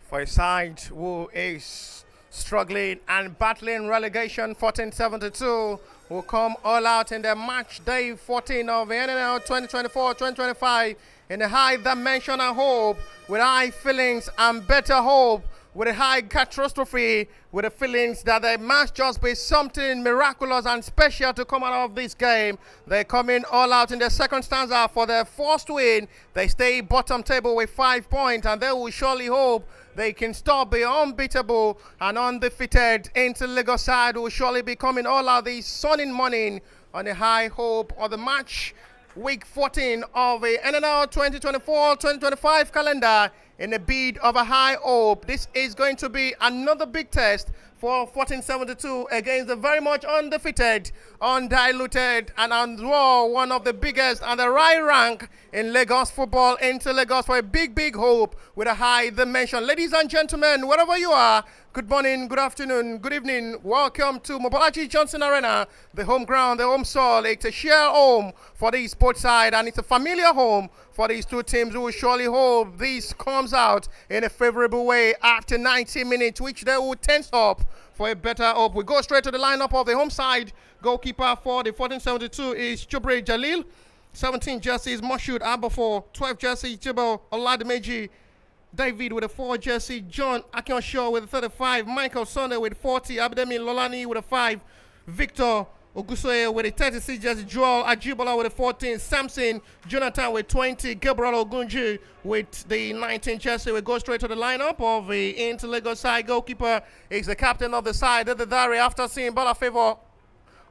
for a side who is struggling and battling relegation. 1472 will come all out in the match day 14 of the NNL 2024-2025 in a high dimension and hope, with high feelings and better hope, with a high catastrophe, with the feelings that there must just be something miraculous and special to come out of this game. They're coming all out in the second stanza for their first win. They stay bottom table with 5 points, and they will surely hope they can stop the unbeatable and undefeated into Lagos side, who will surely be coming all out this sunny morning on a high hope of the match week 14 of the NNL 2024-2025 calendar. In a bid of a high hope, this is going to be another big test for 1472 against the very much undefeated, undiluted, and on raw, one of the biggest and the right rank in Lagos football, into Lagos for a big hope with a high dimension. Ladies and gentlemen, wherever you are, good morning, good afternoon, good evening. Welcome to Mobolaji Johnson Arena, the home ground, the home soil. It's a shared home for the sports side, and it's a familiar home for these two teams who will surely hope this comes out in a favorable way after 90 minutes, which they will tense up for a better hope. We go straight to the lineup of the home side. Goalkeeper for the 1472 is Chubri Jalil. 17 jerseys, Moshood Abafor. 12 jerseys, Jibel Oladimeji. David with a 4 jersey. John Akionshaw with a 35. Michael Sonne with 40. Abdemi Lolani with a 5. Victor Ogusoye with a 36 jersey. Joel Ajibola with a 14. Samson Jonathan with 20. Gabriel Ogunji with the 19 jersey. We go straight to the lineup of the Inter Lagos side. Goalkeeper is the captain of the side, the Dari, after seeing Bola Favor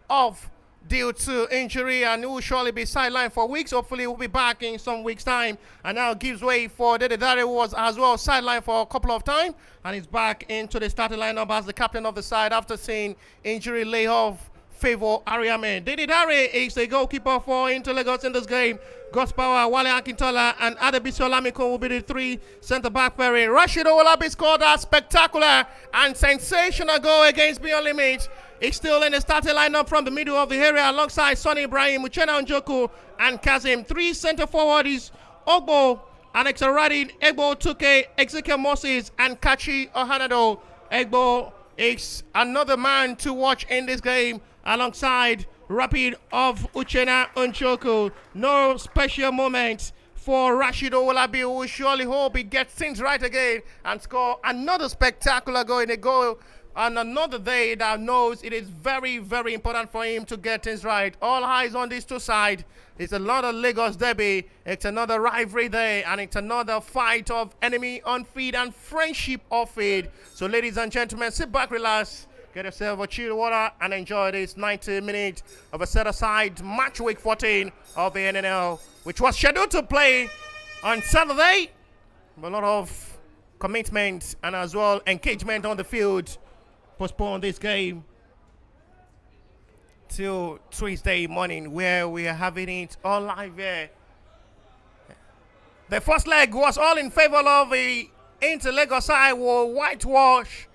off due to injury, and he will surely be sidelined for weeks. Hopefully he will be back in some weeks time, and now gives way for Dede Dare, who was as well sidelined for a couple of times, and he's back into the starting lineup as the captain of the side after seeing injury lay off Favor Ariame. Dede Dare is the goalkeeper for Inter Lagos in this game. Gus Power, Wale Akintola, and Adebisi Olamiko will be the 3 centre-back pairing. Rashid Owolabi scored a spectacular and sensational goal against Beyond Limit. He's still in the starting lineup from the middle of the area alongside Sonny Ibrahim, Uchenna Njoku, and Kazim. 3 centre-forward is Ogbo, Alex Aradi, Egbo Tuke, Ezekiel Moses, and Kachi Ohanado. Egbo is another man to watch in this game alongside Rapid of Uchenna Njoku. No special moment for Rashid Owolabi, who will surely hope he gets things right again and score another spectacular goal in a goal on another day that knows it is very important for him to get things right. All eyes on these two sides. It's another Lagos derby. It's another rivalry day, and it's another fight of enemy on feed and friendship off feed. So ladies and gentlemen, sit back, relax, get yourself a chilled water, and enjoy this 90 minutes of a set-aside match week 14 of the NNL, which was scheduled to play on Saturday. A lot of commitment and as well engagement on the field postpone this game till Tuesday morning, where we are having it all live here. The first leg was all in favor of the Inter Lagos side, were whitewash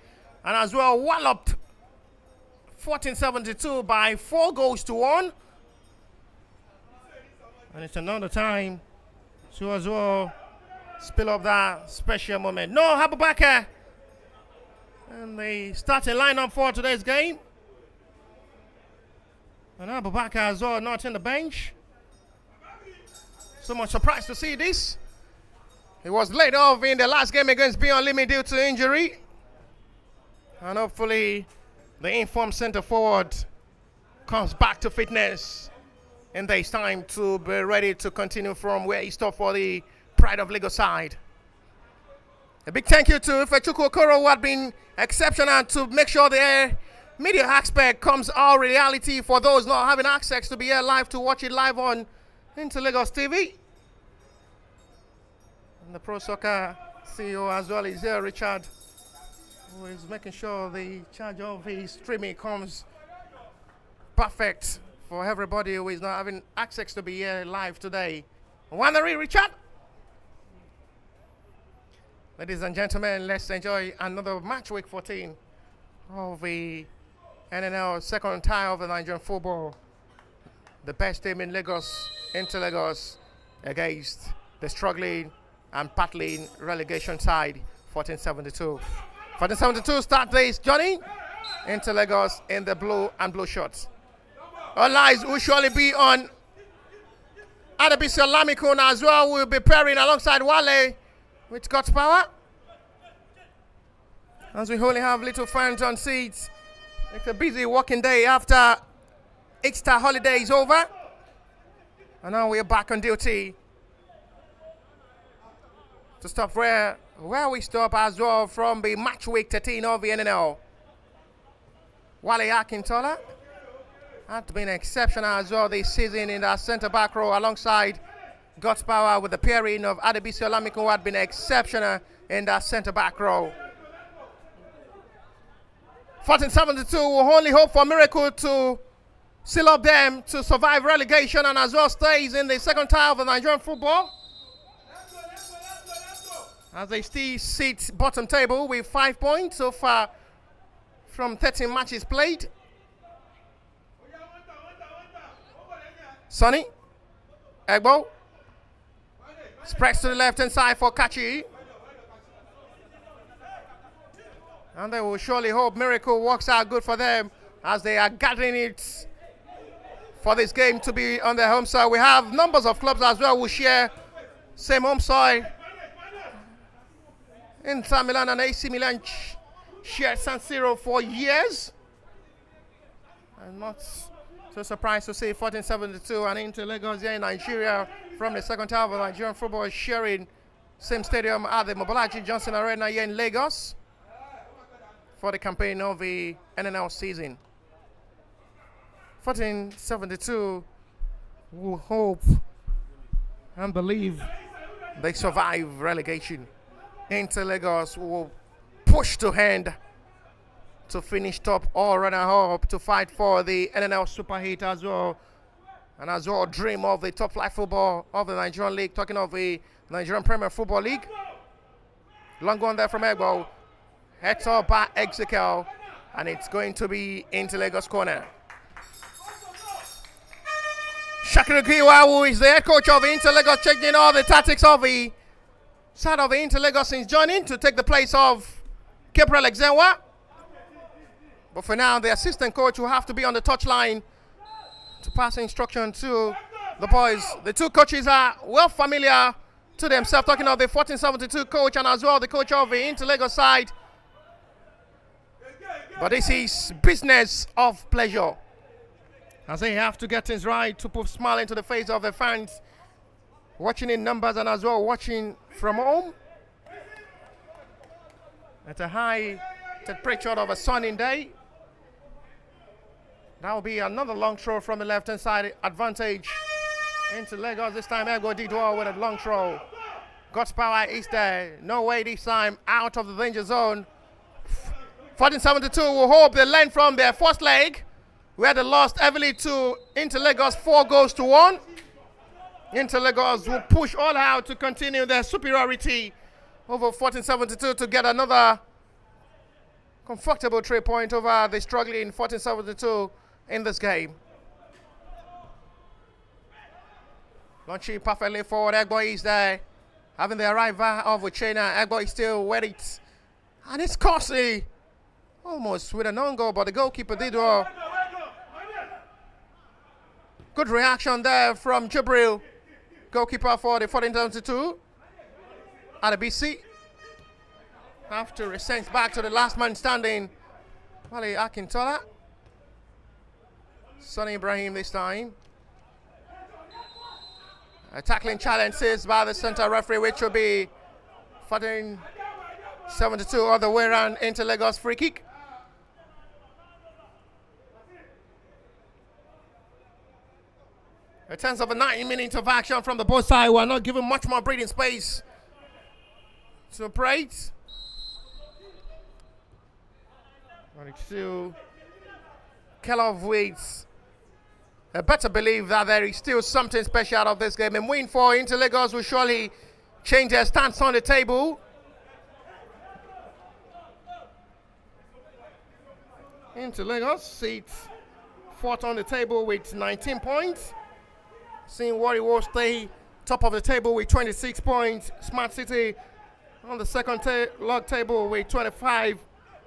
and as well walloped 1472 by 4 goals to 1. And it's another time to as well spill up that special moment. No Abubakar and the starting lineup for today's game. And Abubakar as well not in the bench. So much surprised to see this. He was laid off in the last game against Beyond Limit due to injury. And hopefully the informed centre forward comes back to fitness in days time to be ready to continue from where he stopped for the Pride of Lagos side. A big thank you to Ifechukwu Okoro, who had been exceptional to make sure the media aspect comes all reality for those not having access to be here live, to watch it live on Inter Lagos TV. And the Pro Soccer CEO as well is here, Richard, who is making sure the charge of the streaming comes perfect for everybody who is not having access to be here live today. Wannery, Richard. Ladies and gentlemen, let's enjoy another match week 14 of the NNL second tie of the Nigerian football. The best team in Lagos, Inter Lagos, against the struggling and battling relegation side, 1472. 1472 start this journey into Lagos in the blue and blue shorts. All eyes will surely be on Adebisi Olamikun as well. Will be pairing alongside Wale with God's power. As we only have little fans on seats. It's a busy working day after Easter holiday is over. And now we're back on duty to stop where we stop as well from the match week 13 of the NNL. Wale Akintola had been exceptional as well this season in that centre-back row alongside God's power with the pairing of Adebisi Olamikun, who had been exceptional in that centre-back row. 1472 will only hope for a miracle to seal up them to survive relegation and as well stays in the second tier of the Nigerian football. As they still sit bottom table with 5 points so far from 13 matches played. Sonny Egbo spreads to the left-hand side for Kachi. And they will surely hope miracle works out good for them as they are gathering it for this game to be on their home soil. We have numbers of clubs as well who share same home soil. Inter Milan and AC Milan shared San Siro for years. I'm not so surprised to see 1472 and Inter Lagos here in Nigeria from the second tier of Nigerian football sharing same stadium at the Mobolaji Johnson Arena here in Lagos for the campaign of the NNL season. 1472 will hope and believe they survive relegation. Inter Lagos will push to hand to finish top or runner-up to fight for the NNL Super Heat as well. And as well dream of the top flight football of the Nigerian League. Talking of the Nigerian Premier Football League. Long one there from Egbo. Heads up by Ezekiel. And it's going to be into Lagos corner. Shakira Giwa, who is the head coach of the Inter Lagos, checking all the tactics of the side of the Inter Lagos since joining to take the place of Gabriel Exenwa. But for now, the assistant coach will have to be on the touchline to pass instruction to the boys. The two coaches are well familiar to themselves, talking of the 1472 coach and as well the coach of the Inter Lagos side. But this is business of pleasure, as they have to get things right to put a smile into the face of the fans, watching in numbers and as well watching from home. At a high temperature of a sunny day. That will be another long throw from the left-hand side, advantage into Lagos. This time Ego did well with a long throw. God's power is there. No way this time out of the danger zone. 1472 will hope they learn from their first leg, where they lost heavily to Inter Lagos 4-1. Inter Lagos will push all out to continue their superiority over 1472 to get another comfortable 3 point over the struggling 1472 in this game. Launching perfectly forward, Egbo is there. Having the arrival of Uchena, Egbo is still with it. And it's costly. Almost with an own goal, but the goalkeeper did well. Good reaction there from Jibril, goalkeeper for the 1472. Adebisi have to resent back to the last man standing. Wale Akintola. Sonny Ibrahim this time. A tackling challenge is by the center referee, which will be 1472 all the way around into Lagos free kick. In terms of a 90 minutes of action from the both sides, we are not given much more breathing space to operate. And it's still Kellogg waits. I better believe that there is still something special out of this game. And win for Inter Lagos will surely change their stance on the table. Inter Lagos sits fourth on the table with 19 points. Seeing Warrior stay top of the table with 26 points. Smart City On the second log table with 25,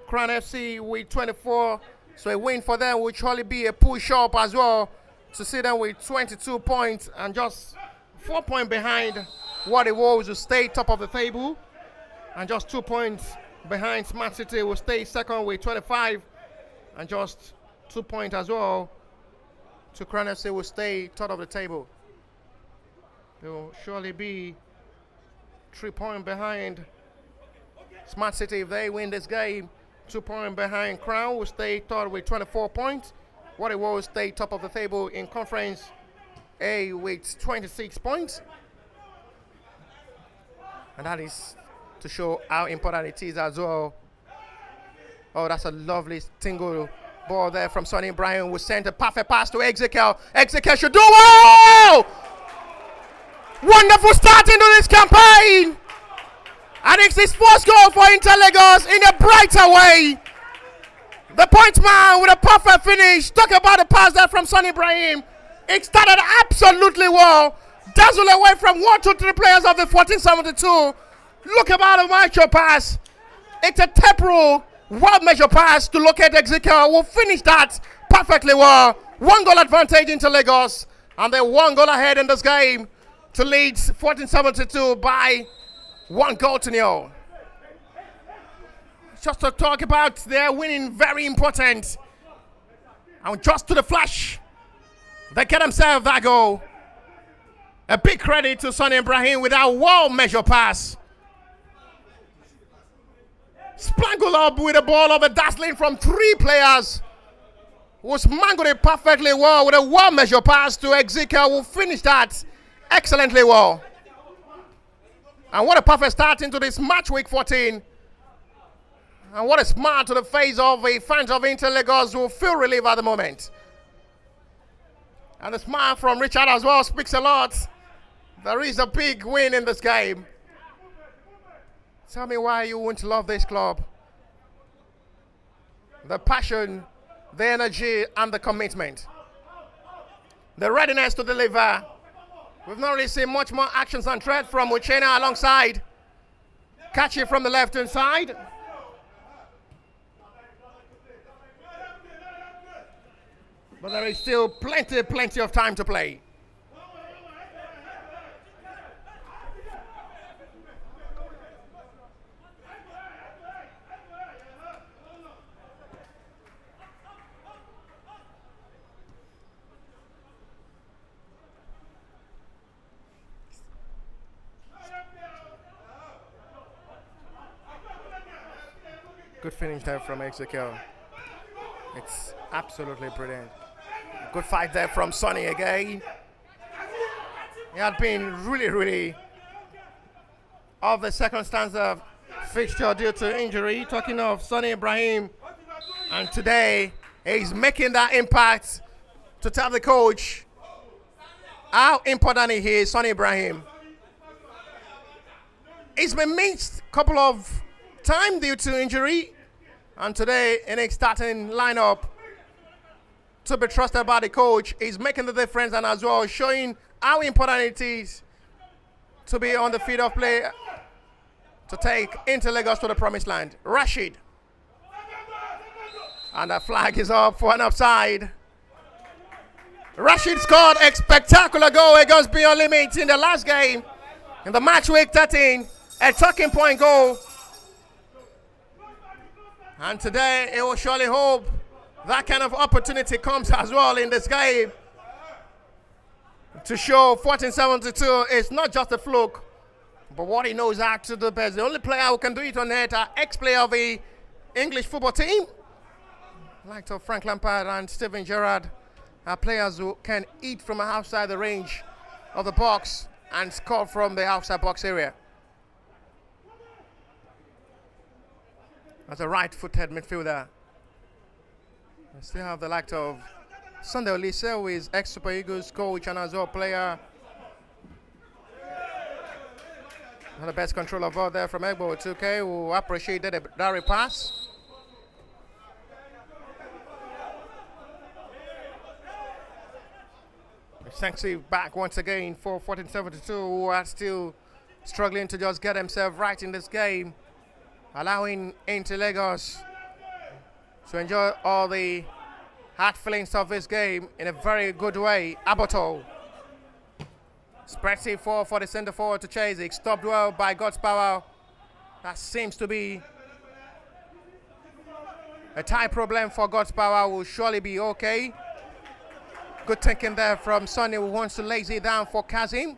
Crown FC with 24. So a win for them would surely be a push up as well to see them with 22 points and just 4 points behind what it was to stay top of the table, and just 2 points behind Smart City will stay second with 25, and just 2 points as well to Crown FC will stay top of the table. They will surely be 3 points behind Smart City if they win this game. 2 points behind Crown will stay third with 24 points. What it will stay top of the table in Conference A with 26 points. And that is to show how important it is as well. Oh, that's a lovely single ball there from Sonny Ibrahim, who sent a perfect pass to Ezekiel. Ezekiel should do well! Wonderful start into this campaign! And it's his first goal for Inter Lagos in a brighter way. The point man with a perfect finish. Talk about the pass there from Sonny Ibrahim. It started absolutely well. Dazzled away from 1, 2, 3 players of the 1472. Look about the macho pass. It's a temporal, well measured pass to locate Ezekiel. Will finish that perfectly well. 1 goal advantage into Lagos. And then 1 goal ahead in this game to lead 1472 by 1 goal to 0. Just to talk about their winning, very important. And just to the flash, they get themselves that goal. A big credit to Sonny Ibrahim with that well-measured pass. Splangled up with a ball of a dazzling from 3 players. Was mangled it perfectly well with a well-measured pass to Ezekiel, who finished that excellently well. And what a perfect start into this match week 14. And what a smile to the face of the fans of Inter Lagos who feel relief at the moment. And the smile from Richard as well speaks a lot. There is a big win in this game. Tell me why you wouldn't love this club. The passion, the energy, and the commitment. The readiness to deliver. We've not really seen much more actions and threat from Uchena alongside. Catch it from the left-hand side. But there is still plenty of time to play. Good finish there from Ezekiel. It's absolutely brilliant. Good fight there from Sonny again. He had been really off the second stanza fixture due to injury. Talking of Sonny Ibrahim, and today he's making that impact to tell the coach how important he is, Sonny Ibrahim. He's been missed a couple of times due to injury, and today in a starting lineup to be trusted by the coach, is making the difference, and as well showing how important it is to be on the field of play to take Inter Lagos to the promised land. Rashid. And the flag is up for an offside. Rashid scored a spectacular goal against Beyond Limits in the last game, in the match week 13, a talking point goal. And today, it will surely hope that kind of opportunity comes as well in this game to show 1472 is not just a fluke, but what he knows how to do best. The only player who can do it on net are ex-player of the English football team, like Frank Lampard and Steven Gerrard, are players who can eat from outside the range of the box and score from the outside box area. As a right-footed midfielder, we still have the likes of Sunday Olise, who is ex-Super Eagles coach and as well player. And the best controller ball there from Egbo 2K, who appreciated that repass. Thanks back once again for 1472, who are still struggling to just get himself right in this game, allowing Inter Lagos to enjoy all the hard feelings of this game in a very good way. Aboto spreads it forward for the centre forward to chase it. Stopped well by God's power. That seems to be a tie problem for God's power. Will surely be okay. Good thinking there from Sonny, who wants to lazy it down for Kazim.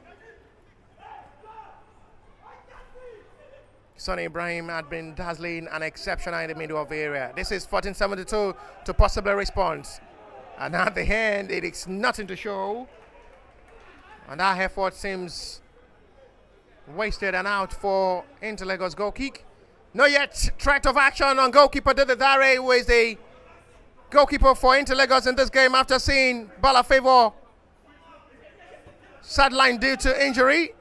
Sonny Ibrahim had been dazzling and exceptional in the middle of the area. This is 1472 to possibly respond. And at the end, it is nothing to show. And that effort seems wasted and out for Inter Lagos goal kick. Not yet threat of action on goalkeeper Dede Dare, who is the goalkeeper for Inter Lagos in this game after seeing Balafavor sidelined due to injury.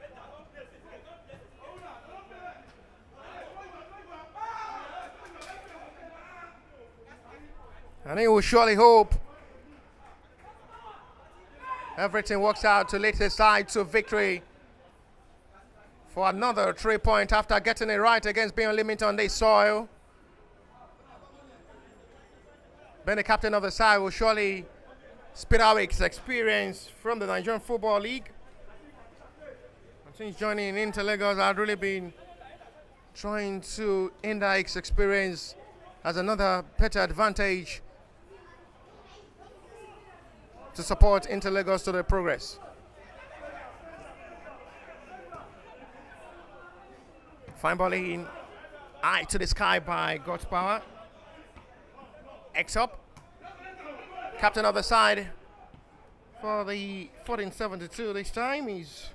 And he will surely hope everything works out to lead his side to victory for another 3 points after getting it right against being limited on this soil. Being the captain of the side will surely spit out his experience from the Nigerian Football League. And since joining Inter Lagos, I've really been trying to hinder his experience as another better advantage to support Inter Lagos to their progress. Fine ball in, eye to the sky by God's power. X up. Captain of the side for the 1472 this time is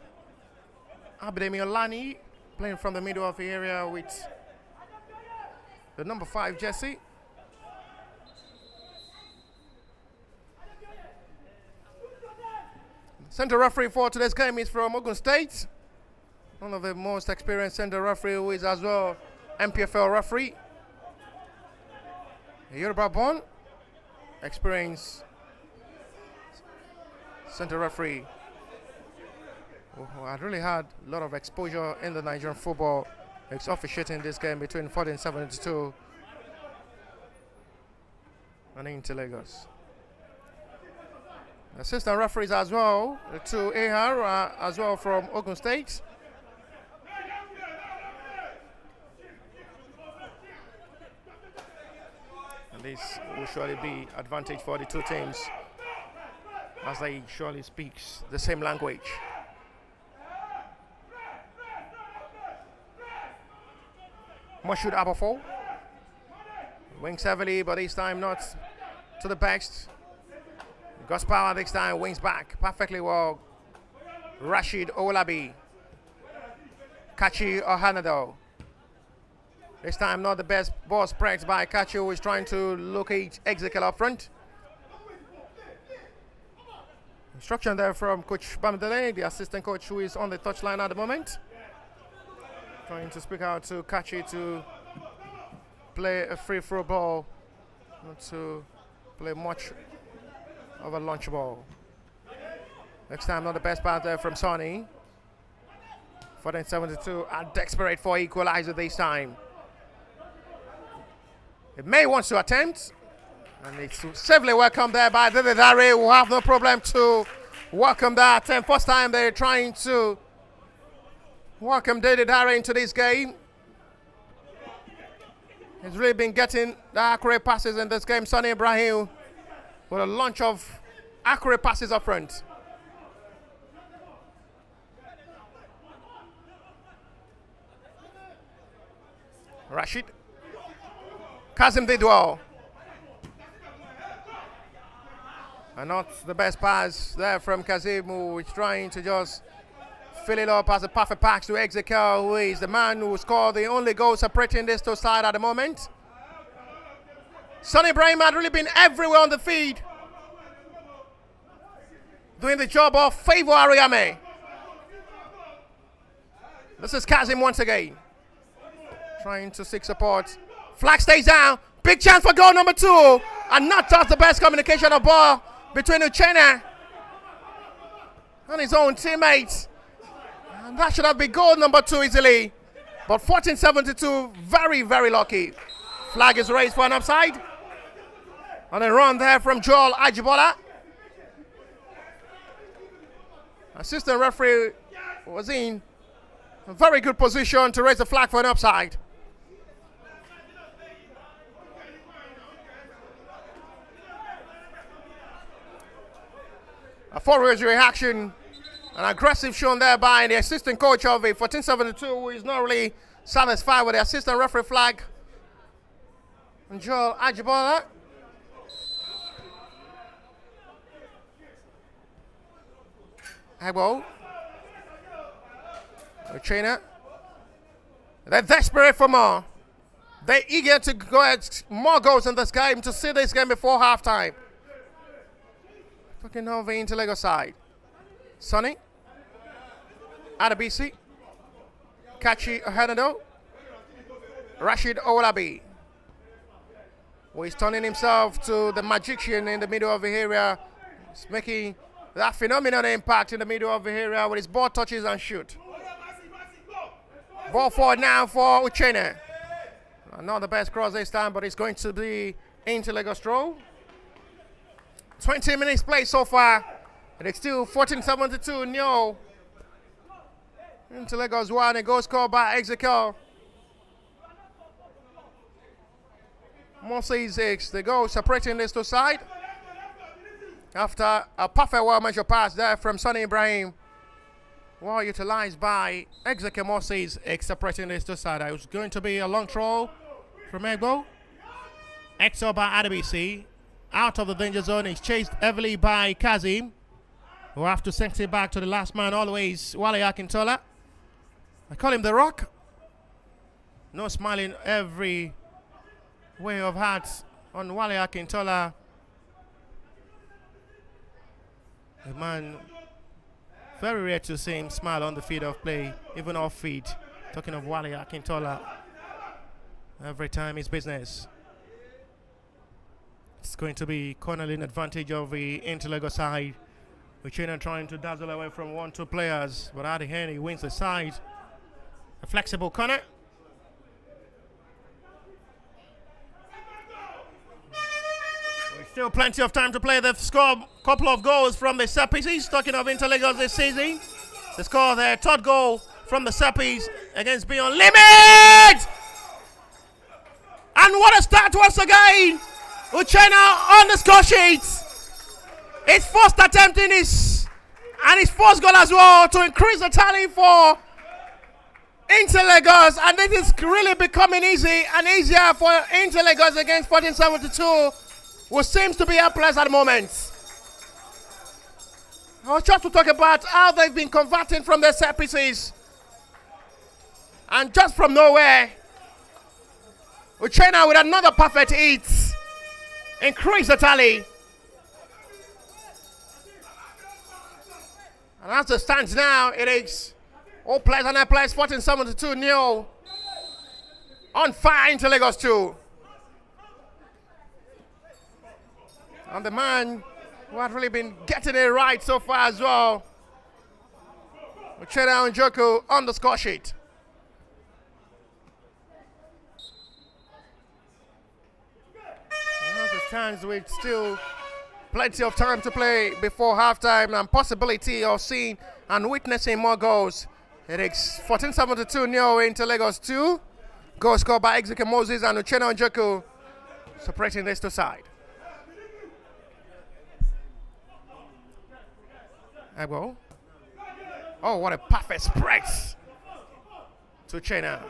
Abidemi Olani, playing from the middle of the area with the number 5 jersey. Center referee for today's game is from Ogun State. One of the most experienced center referee, who is as well MPFL referee. A Yoruba born, experienced center referee who had really had a lot of exposure in the Nigerian football. He's officiating this game between 1472 and Inter Lagos. Assistant referees as well, the two AR as well from Ogun State. And this will surely be advantage for the two teams as they surely speak the same language. Moshood Abafo wings heavily, but this time not to the backs. God's power this time wings back perfectly well. Rashid Olabi. Kachi Ohanado. This time not the best ball spread by Kachi, who is trying to locate Ezekiel up front. Instruction there from Coach Bamdele, the assistant coach who is on the touchline at the moment. Trying to speak out to Kachi to play a free throw ball, not to play much of a launch ball. Next time, not the best pass there from Sonny. 1472 are desperate for equalizer this time. It may want to attempt, and it's safely welcomed there by Dede Dare, who have no problem to welcome that attempt. First time they're trying to welcome Dede Dare into this game. He's really been getting the accurate passes in this game. Sonny Ibrahim with a launch of accurate passes up front. Rashid. Kazim did well. And not the best pass there from Kazim, who is trying to just fill it up as a perfect pass to Ezekiel, who is the man who scored the only goal separating these two sides at the moment. Sonny Ibrahim had really been everywhere on the field, doing the job of Favor Ariame. This is Kazim once again, trying to seek support. Flag stays down. Big chance for goal number 2. And not just the best communication of ball between Uchenna and his own teammates. And that should have been goal number 2 easily. But 14-72, very, very lucky. Flag is raised for an offside. And a run there from Joel Ajibola. Assistant referee was in a very good position to raise the flag for an offside. A forward's reaction, an aggressive shown there by the assistant coach of the 14-72, who is not really satisfied with the assistant referee flag. And Joel Ajibola. Agbo. The trainer. They're desperate for more. They're eager to go at more goals in this game, to see this game before halftime. Looking over into Lagos side. Sonny. Adabisi. Kachi Ohenado. Rashid Olabi. Who is turning himself to the magician in the middle of the area. He's making that phenomenal impact in the middle of the area with his ball touches and shoot. Ball forward now for Uchene. Not the best cross this time, but it's going to be into Lagos Stroll. 20 minutes play so far. It's still 14-72 nil. Into Lagos 1, a goal scored by Ezekiel. Moses X, the goal separating this two side. After a perfect well-measured pass there from Sonny Ibrahim. Well utilized by Ezekiel Moses X, separating this two side. It was going to be a long throw from Egbo. Exo by Adabisi. Out of the danger zone. He's chased heavily by Kazim, who have to send it back to the last man always, Wale Akintola. I call him the Rock. No smiling every way of heart on Wale Akintola. The man, very rare to see him smile on the field of play, even off feet. Talking of Wale Akintola, every time his business. It's going to be cornerling advantage of the Interlagos side. Uchena trying to dazzle away from 1-2 players, but at the end he wins the side. A flexible corner. There's still plenty of time to play. They've scored a couple of goals from the set pieces. Talking of Interlagos this season, they scored their third goal from the set piece against Beyond Limit. And what a start once again. Uchena on the score sheet. His first attempt in his first goal as well to increase the tally for Interlagos, and this is really becoming easy and easier for Interlagos against 14-72, who seems to be helpless at the moment. I was just to talk about how they've been converting from their set pieces, and just from nowhere, Uchena with another perfect hit. Increase the tally. And as it stands now, it is all players and their players 14-72 nil. On fire into Lagos 2. And the man who had really been getting it right so far as well, Uchena Njoku on the score sheet. Stands with still plenty of time to play before halftime and possibility of seeing and witnessing more goals. It is 14-72 nil into Lagos 2. Goal scored by Ezekiel Moses and Uchena Njoku, separating this two side. Agbo. Oh, what a perfect spread to Uchena.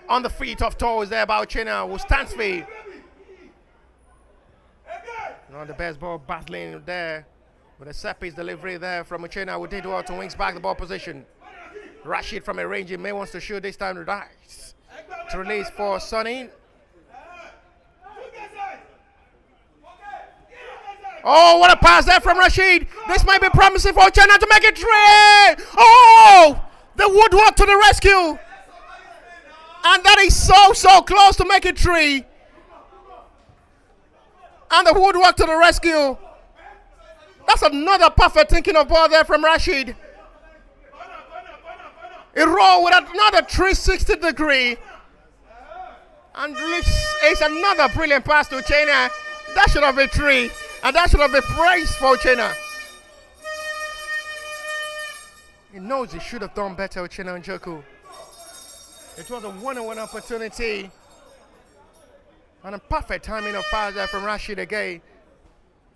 On the feet of toes there by Uchena, who stands for. Not the best ball battling there with a set piece delivery there from Uchena, who did well to wings back the ball position. Rashid from a range, he may wants to shoot this time. Right to release for Sonny. Oh, what a pass there from Rashid. This might be promising for Uchena to make it three. Oh, the woodwork to the rescue. And that is so close to make it three. And the woodwork to the rescue. That's another perfect thinking of ball there from Rashid. He rolled with another 360 degree. And it's another brilliant pass to Uchenna. That should have been 3. And that should have been praised for Uchenna. He knows he should have done better, Uchenna Njoku. It was a one-on-one opportunity. And a perfect timing of pass there from Rashid again.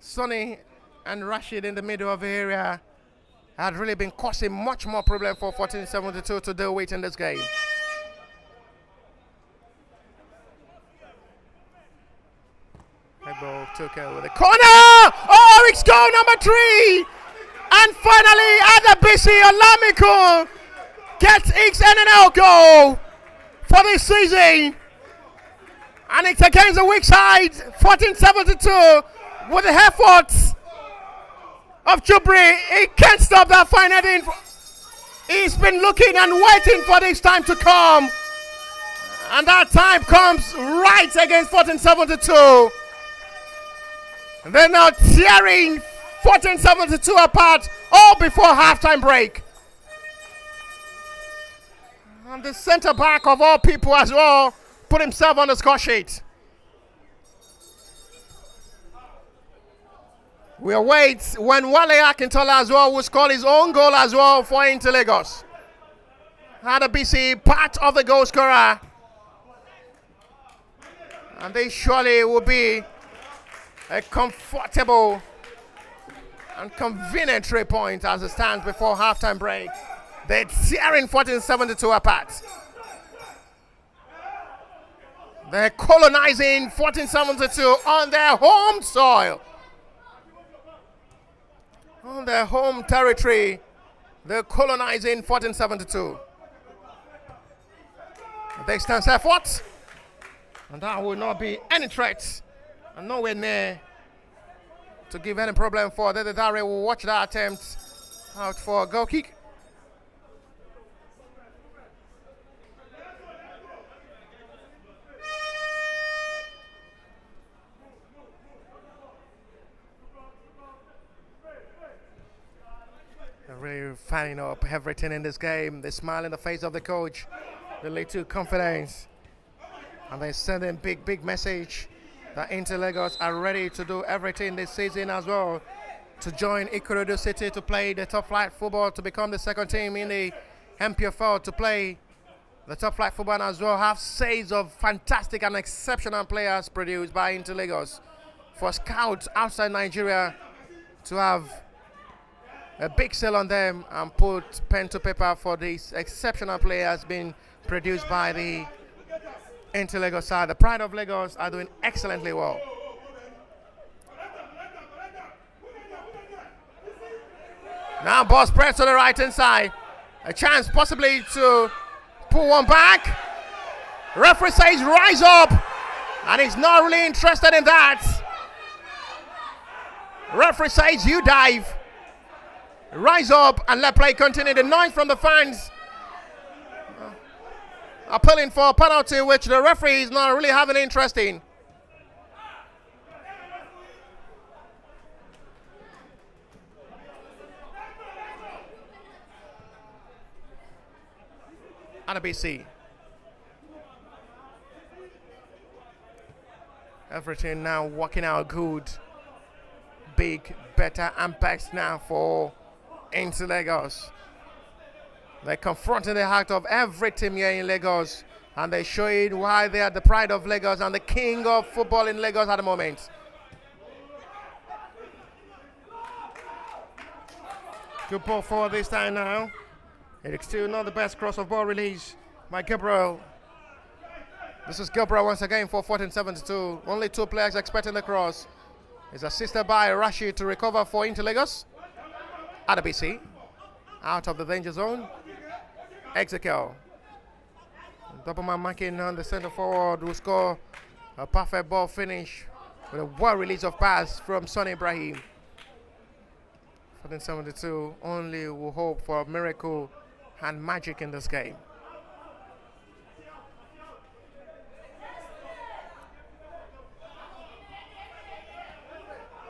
Sonny and Rashid in the middle of the area had really been causing much more problem for 1472 to deal with in this game. Ball took it with a corner. Oh, it's goal number 3. And finally, Adabisi Olamiko gets its NNL goal for this season. And it's against the weak side, 1472, with the efforts of Jubri. He can't stop that fine heading. He's been looking and waiting for this time to come. And that time comes right against 1472. They're now tearing 1472 apart, all before halftime break. And the center back of all people as well put himself on the score sheet. We await when Wale Akintola as well will score his own goal as well for Inter Lagos. Adabisi part of the goal scorer. And they surely will be a comfortable and convenient 3 points as it stands before halftime break. They're tearing 1472 apart. They're colonizing 1472 on their home soil. On their home territory, they're colonizing 1472. They stand effort, and that will not be any threat. And nowhere near to give any problem for the Dare will watch that attempt out for a goal kick. They're really fanning up everything in this game. They smile in the face of the coach. They lead to confidence. And they send a big message that Inter Lagos are ready to do everything this season as well to join Ikorodu City to play the top flight football, to become the second team in the MPFL to play the top flight football, and as well have says of fantastic and exceptional players produced by Inter Lagos for scouts outside Nigeria to have a big sale on them and put pen to paper for these exceptional players being produced by the Inter Lagos side. The Pride of Lagos are doing excellently well. Now ball spreads to the right hand side. A chance possibly to pull one back. Referee says rise up, and he's not really interested in that. Referee says you dive. Rise up and let play continue. The noise from the fans appealing for a penalty, which the referee is not really having interest in. NBC. Everything now working out good. Big, better impacts now for Inter Lagos. They're confronting the heart of every team here in Lagos, and they're showing why they are the pride of Lagos and the king of football in Lagos at the moment. Good ball forward this time now. It's still not the best cross of ball release by Gabriel. This is Gabriel once again for 1472. Only 2 players expecting the cross. It's assisted by Rashid to recover for Inter Lagos. Adabisi out of the danger zone. Ezekiel. Double man marking on the center forward will score a perfect ball finish with a well release of pass from Sonny Ibrahim. 1472 only will hope for a miracle and magic in this game.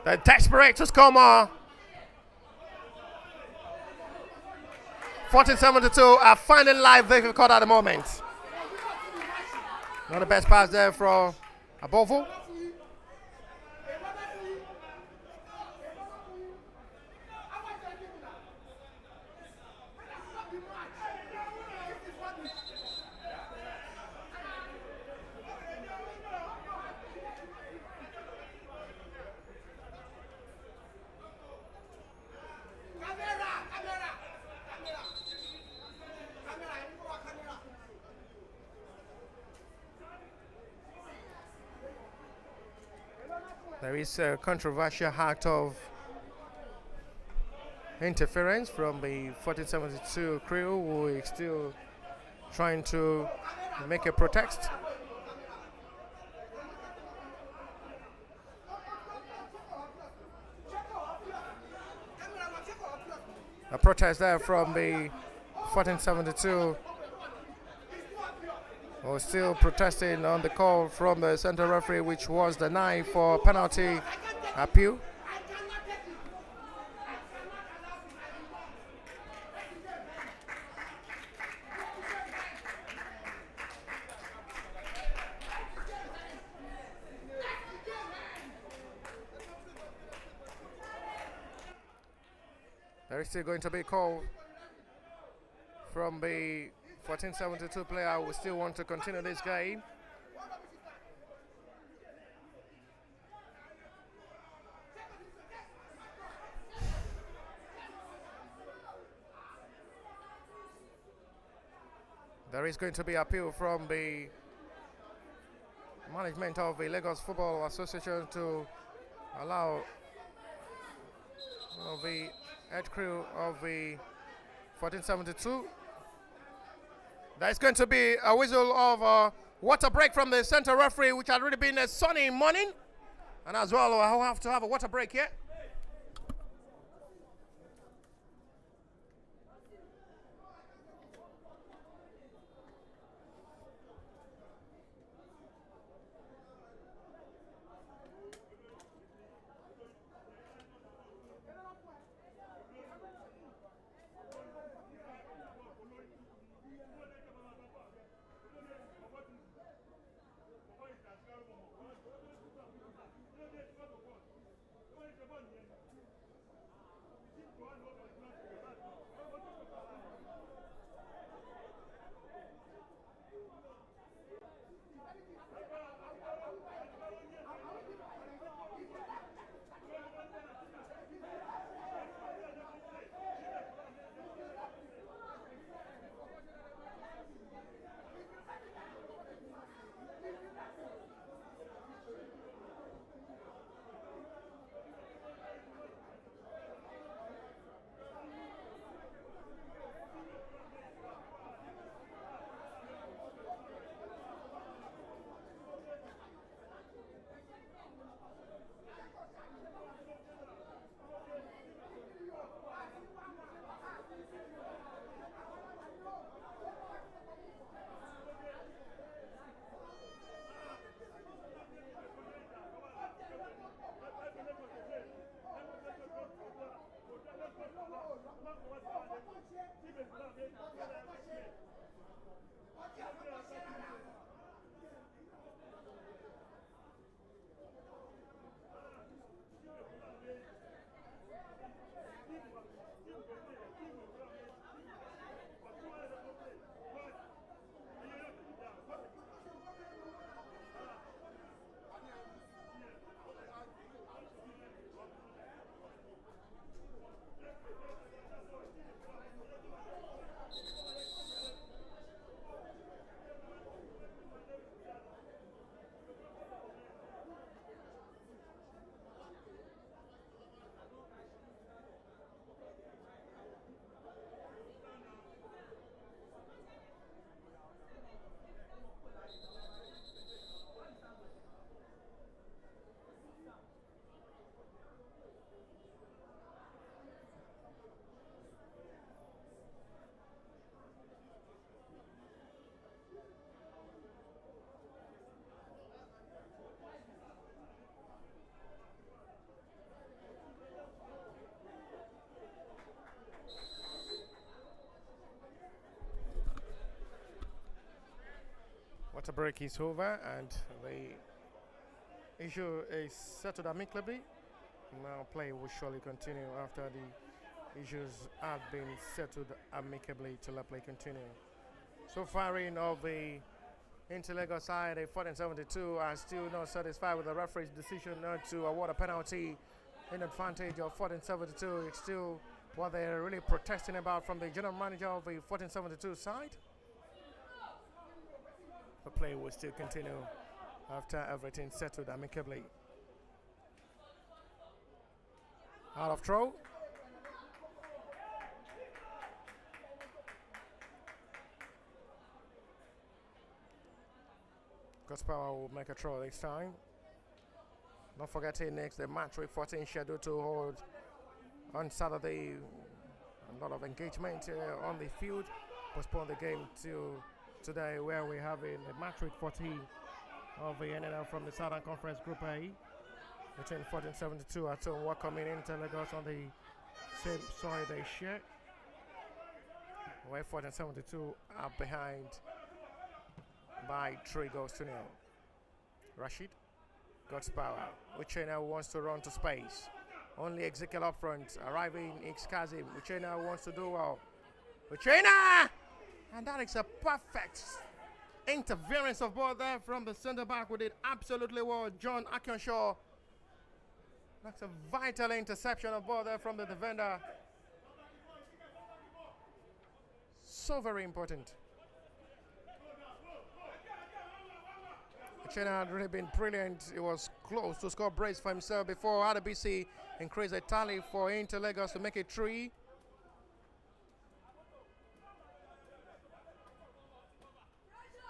They're desperate to score more. 1472 are finding life difficult at the moment. Not the best pass there from Abovo. There is a controversial act of interference from the 1472 crew who is still trying to make a protest. A protest there from the 1472 who is still protesting on the call from the center referee, which was denied for penalty appeal. There is still going to be a call from the 1472 player who still want to continue this game. There is going to be appeal from the management of the Lagos Football Association to allow the head crew of the 1472. There's going to be a whistle of water break from the center referee, which had already been a sunny morning. And as well, I'll have to have a water break here. Water break is over and the issue is settled amicably. Now play will surely continue after the issues have been settled amicably till the play continue. So firing of the Inter-Lagos side, a 1472 are still not satisfied with the referee's decision not to award a penalty in advantage of 1472. It's still what they're really protesting about from the general manager of the 1472 side. The play will still continue after everything settled amicably. Out of throw. Power will make a throw this time. Not forgetting next the match week 14 scheduled to hold on Saturday. A lot of engagement on the field. Postpone the game to today where we're having the match week 14 of the NNL from the Southern Conference Group A between 1472 at home welcoming Inter-Lagos on the same soil they share. Where 1472 are behind by 3 goals to 0. Rashid got power. Uchenna wants to run to space. Only Ezekiel up front. Arriving Kazim. Uchenna wants to do well. Uchenna! And that is a perfect interference of ball there from the centre back who did absolutely well. John Akionshaw. That's a vital interception of ball there from the defender. So very important. Uchenna had really been brilliant. He was close to score brace for himself before RBC increased the tally for Inter-Lagos to make it 3.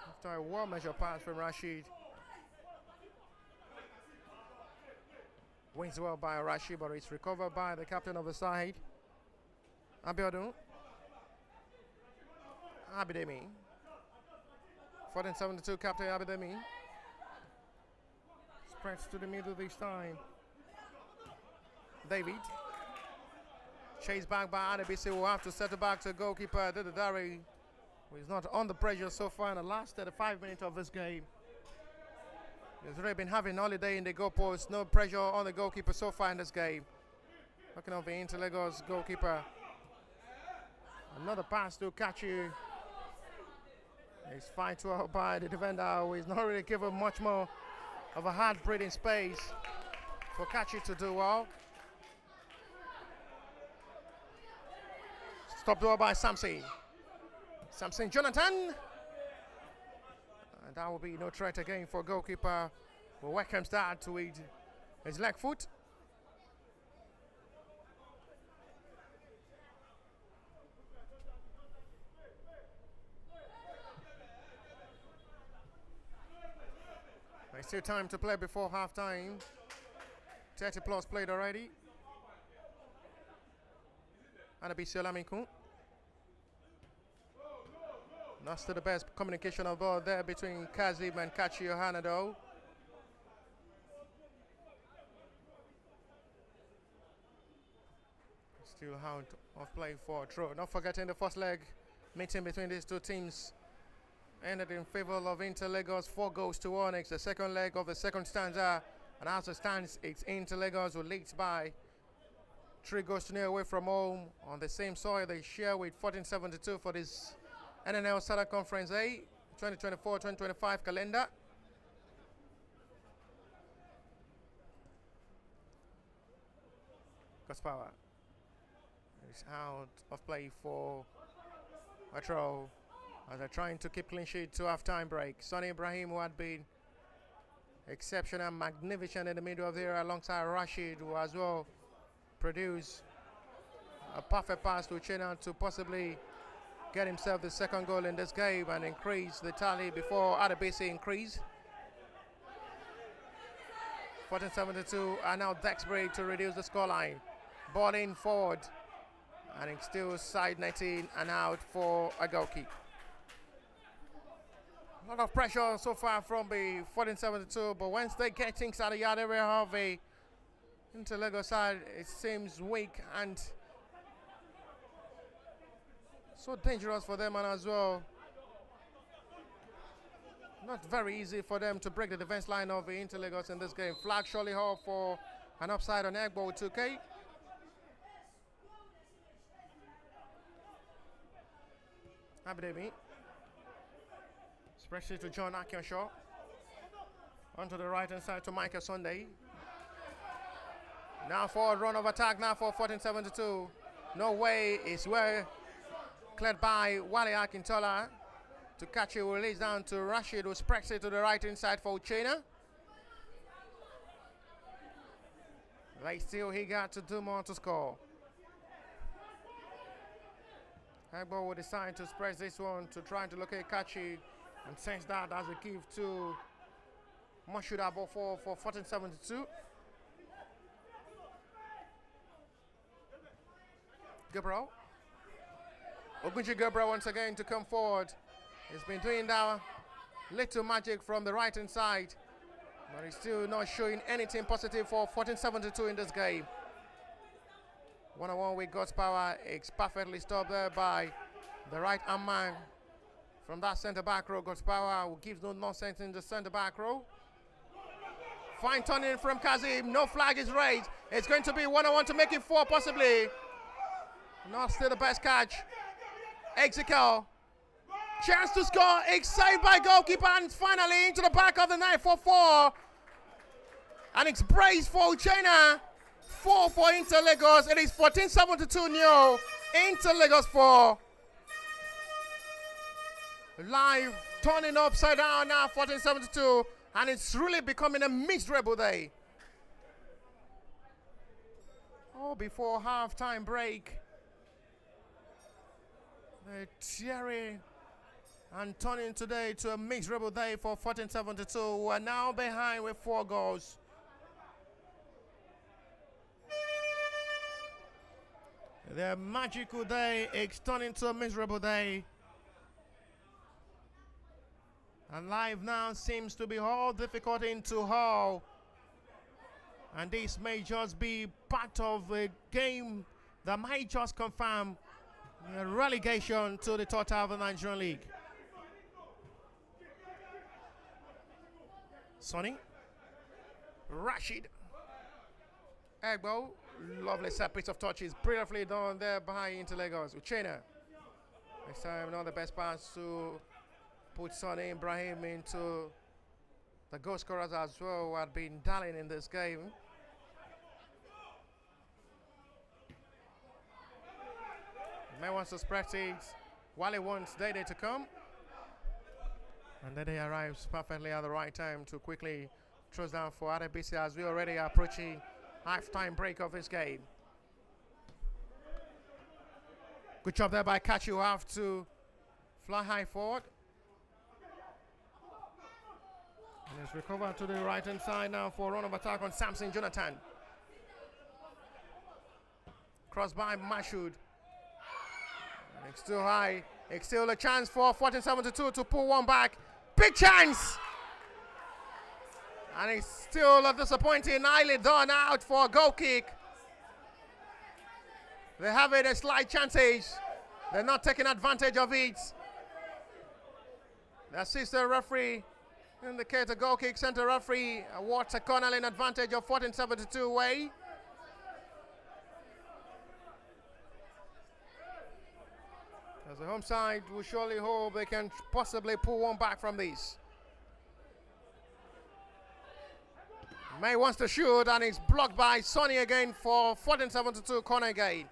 After a well measured pass from Rashid. Wins well by Rashid, but it's recovered by the captain of the side, Abiodun. Abidemi. 1472 captain Abidemi. Spreads to the middle this time. David. Chased back by RBC will have to settle back to goalkeeper Didadari, who is not under pressure so far in the last 35 minutes of this game. He's already been having holiday in the goalpost. No pressure on the goalkeeper so far in this game. Looking of the Inter-Lagos goalkeeper. Another pass to Kachi. He's fight well by the defender, who is not really given much more of a hard breathing space for Kachi to do well. Stopped well by Samson. Samson Jonathan. And that will be no threat again for goalkeeper who welcomes that to his leg foot. There's still time to play before half time. 30 plus played already. Anabisi Olamikun. That's the best communication of ball there between Kazim and Kachi Yohanado. Still out of play for a throw. Not forgetting the first leg meeting between these two teams ended in favor of Inter-Lagos 4 goals to 1. It's the second leg of the second stanza, and as it stands, it's Inter-Lagos who leads by 3 goals to 0 away from home on the same soil they share with 1472 for this NNL Southern Conference A 2024-2025 calendar. Power is out of play for a throw as they're trying to keep clean sheet to half-time break. Sonny Ibrahim, who had been exceptional, magnificent in the middle of the area alongside Rashid, who as well produced a perfect pass to Uchenna to possibly get himself the second goal in this game and increase the tally before RBC increase. 1472 are now desperate to reduce the scoreline. Ball in forward, and it's still side 19 and out for a goal kick. A lot of pressure so far from the 1472, but once they get things out of the yard area of the Inter-Lagos side, it seems weak and so dangerous for them and as well. Not very easy for them to break the defense line of the Inter Lagos in this game. Flag surely hold for an upside on Egbo with 2K. Abidemi. Spreads it to John Akionshaw. Onto the right hand side to Michael Sunday. Now for a run of attack now for 1472. No way is well cleared by Wale Akintola. To catch it, will release down to Rashid, who spreads it to the right inside for Uchena. They still he got to do more to score. Egbo will decide to spread this one to try to locate Kachi and sends that as a give to Moshuda for 1472. Gabriel. Ogunji Gabriel once again to come forward. He's been doing that little magic from the right hand side, but he's still not showing anything positive for 1472 in this game. One-on-one with God's power. It's perfectly stopped there by the right arm man from that center back row. God's power who gives no nonsense in the center back row. Fine turning from Kazim. No flag is raised. It's going to be one-on-one to make it 4 possibly. Not still the best catch. Ezekiel. Chance to score. It's saved by goalkeeper and finally into the back of the net for 4. And it's braced for Uchena. 4 for Inter Lagos. It is 1472 new. Inter Lagos 4. Live turning upside down now 1472. And it's really becoming a miserable day. Oh, before half-time break. The tearing and turning today to a miserable day for 1472. We're now behind with 4 goals. The magical day is turning to a miserable day. And life now seems to be all difficult into how. And this may just be part of a game that might just confirm relegation to the third tier of the Nigerian League. Sonny. Rashid. Egbo. Lovely set piece of touches. Brilliantly done there by Inter Lagos. Uchena. Next time, not the best pass to put Sonny Ibrahim into the goal scorers as well, who had been darling in this game. May wants to spread it. Wale wants Dede to come. And Dede arrives perfectly at the right time to quickly throws down for RBC as we already are approaching half-time break of this game. Good job there by Kachi, who have to fly high forward. And it's recovered to the right-hand side now for a run of attack on Samson Jonathan. Cross by Mashud. It's still high. It's still a chance for 1472 to pull one back. Big chance! And it's still a disappointing highly done out for a goal kick. They have it a slight chances. They're not taking advantage of it. The assistant referee indicates a goal kick. Center referee awards a corner in advantage of 1472 way. As the home side will surely hope they can possibly pull one back from this. May wants to shoot and it's blocked by Sonny again for 1472 corner again.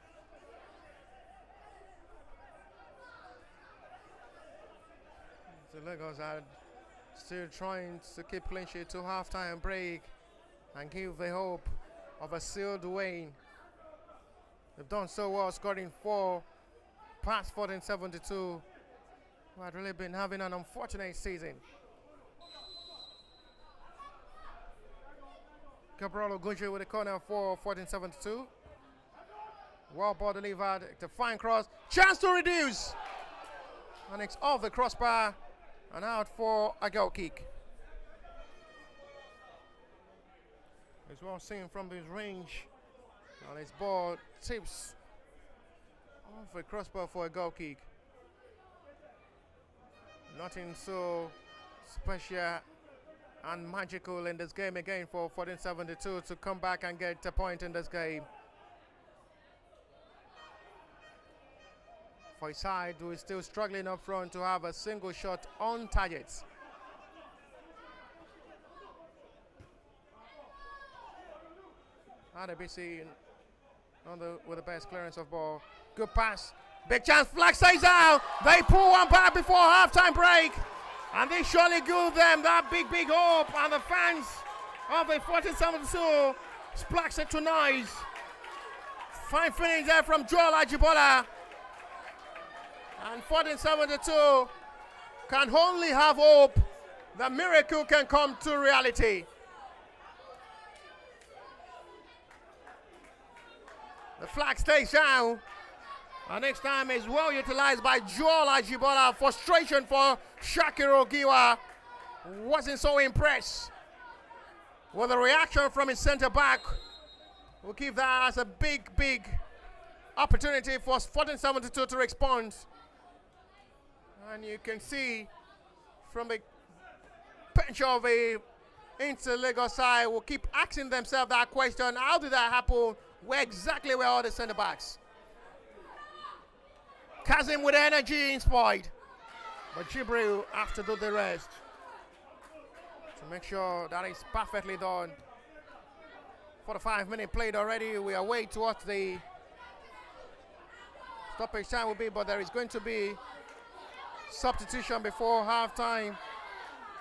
The Lagos are still trying to keep clean sheet to half-time break and give the hope of a sealed win. They've done so well, scoring 4 past 1472, who had really been having an unfortunate season. Gabriel Ogunji with the corner for 1472. Well ball delivered, the fine cross, chance to reduce. And it's off the crossbar and out for a goal kick. As well seen from this range. Now this ball tips off a crossbar for a goal kick. Nothing so special and magical in this game again for 1472 to come back and get a point in this game. For his side, who is still struggling up front to have a single shot on target. RBC with the best clearance of ball. Good pass. Big chance. Flag stays out. They pull one back before halftime break. And they surely give them that big hope. And the fans of the 1472 splash it to noise. Fine finish there from Joel Ajibola. And 1472 can only have hope. The miracle can come to reality. The flag stays down. And next time is well utilized by Joel Ajibola. Frustration for Shakiro Giwa. Wasn't so impressed with the reaction from his center back. We'll give that as a big opportunity for 1472 to respond. And you can see from the bench of the Inter-Lagos side will keep asking themselves that question. How did that happen? Where exactly were all the center backs? Kazim with energy inspired. But Jibril have to do the rest to make sure that is perfectly done. 45 minutes played already. We are way towards the stoppage time will be, but there is going to be substitution before halftime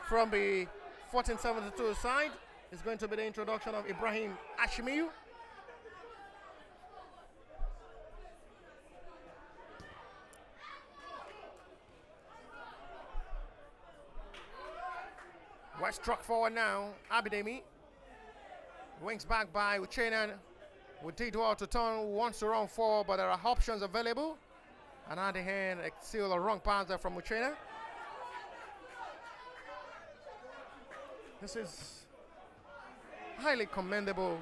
from the 1472 side. It's going to be the introduction of Ibrahim Ashimiu. West struck forward now. Abidemi. Wings back by Uchena. With Didwell to turn, wants to run forward, but there are options available. And at the end, still a wrong pass there from Uchena. This is highly commendable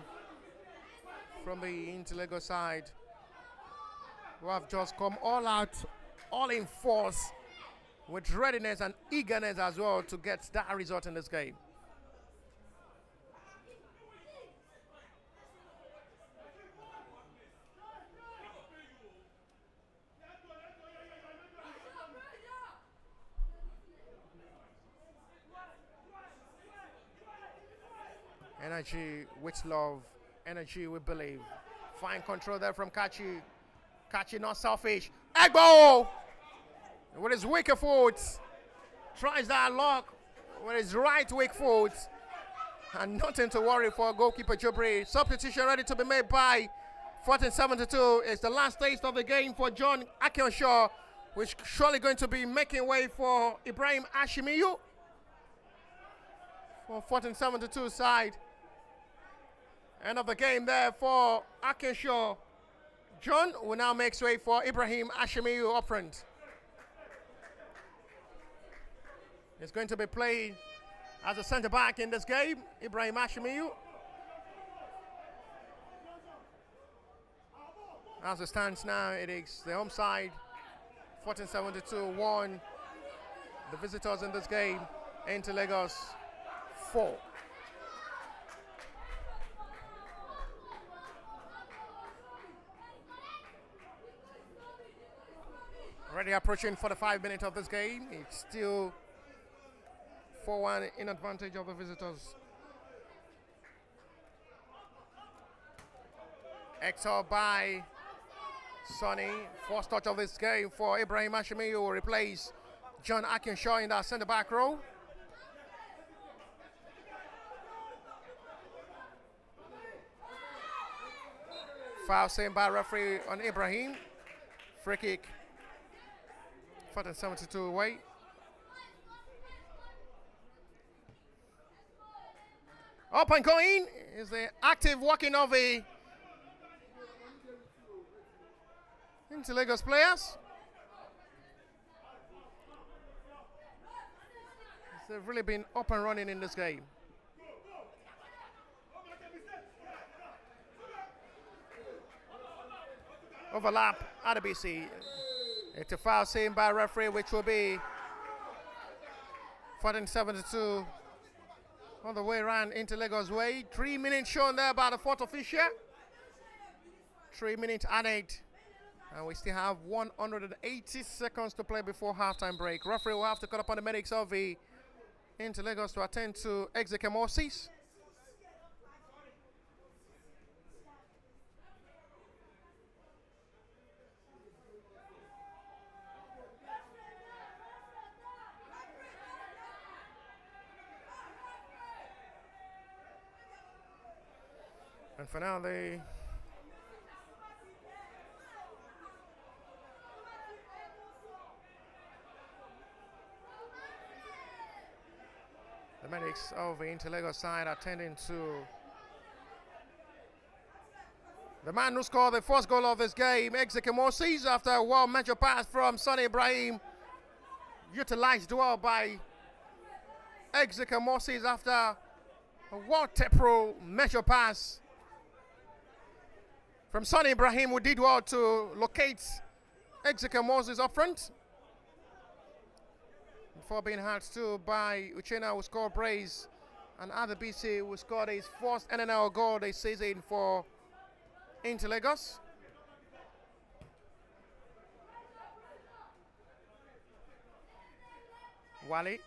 from the Inter-Lagos side, who have just come all out, all in force, with readiness and eagerness as well to get that result in this game. Energy with love, energy with believe. Fine control there from Kachi. Kachi not selfish. Egbo! With his weaker foot. Tries that lock with his right weak foot. And nothing to worry for goalkeeper Jubri. Substitution ready to be made by 1472. It's the last taste of the game for John Akionshaw, which surely going to be making way for Ibrahim Ashimiyu for 1472 side. End of the game there for Akionshaw. John will now make way for Ibrahim Ashimiyu up front. It's going to be played as a centre back in this game, Ibrahim Ashimiyu. As it stands now, it is the home side, 1472 1. The visitors in this game, Inter-Lagos 4. Already approaching 45 minutes of this game. It's still 4-1 in advantage of the visitors. Exile by Sonny. First touch of this game for Ibrahim Ashimiyu, who will replace John Akionshaw in that centre back row. Foul seen by referee on Ibrahim. Free kick. 1472 away. Up and going is the active working of the Inter-Lagos players. They've really been up and running in this game. Overlap at the BC. It's a foul seen by referee, which will be 14-72 all the way around into Lagos way. 3 minutes shown there by the fourth official. 3 minutes added. And we still have 180 seconds to play before halftime break. Referee will have to call upon the medics of the into Lagos to attend to Executive Moses. And for now, the medics of the Interlagos side attending to the man who scored the first goal of this game, Executive Moses, after a well measure pass from Sonny Ibrahim. Utilized well by Executive Moses after a well-tempo measure pass from Sonny Ibrahim, who did well to locate Executive Moses up front. Before being held to by Uchenna, who scored brace, and Adebisi, who scored his first NNL goal this season for Interlagos. Wale.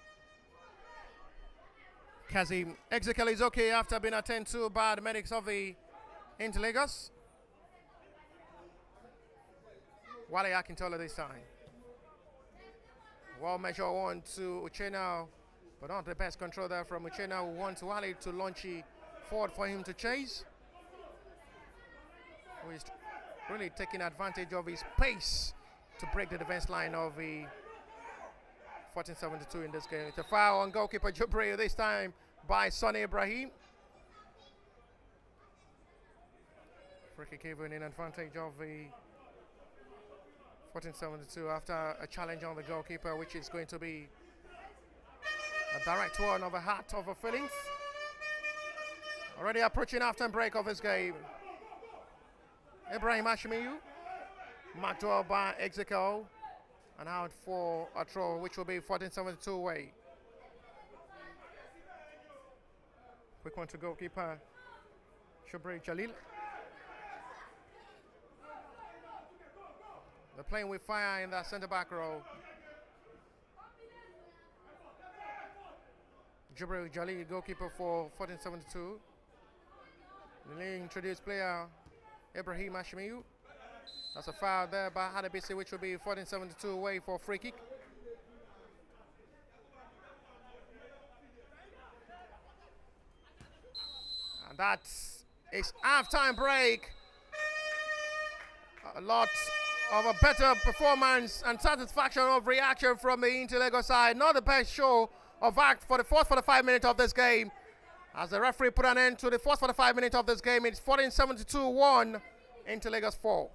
Kazim. Ezekiel is okay after being attended to by the medics of the Interlagos. Wale Akintola this time. Well measure one to Uchenna, but not the best control there from Uchenna, who wants Wale to launch it forward for him to chase. Who is really taking advantage of his pace to break the defense line of the 14-72 in this game. It's a foul on goalkeeper Jubril this time by Sonny Ibrahim. Free kick given in advantage of the 14-72 after a challenge on the goalkeeper, which is going to be a direct one of the heart of the feelings. Already approaching halftime break of this game. Ibrahim Ashimiyu, marked well by Execo, and out for a throw, which will be 14-72 away. Quick one to goalkeeper Shubri Jalil. They're playing with fire in that centre-back row. Jibril Jalil, goalkeeper for 14-72. The newly introduced player, Ibrahim Ashimiyu. That's a foul there by Adebisi, which will be 14-72 away for a free kick. And that is half-time break. A lot of a better performance and satisfaction of reaction from the Interlagos side. Not the best show of act for the first 45 minutes of this game. As the referee put an end to the first 45 minutes of this game, it's 14-72-1, Interlagos 4.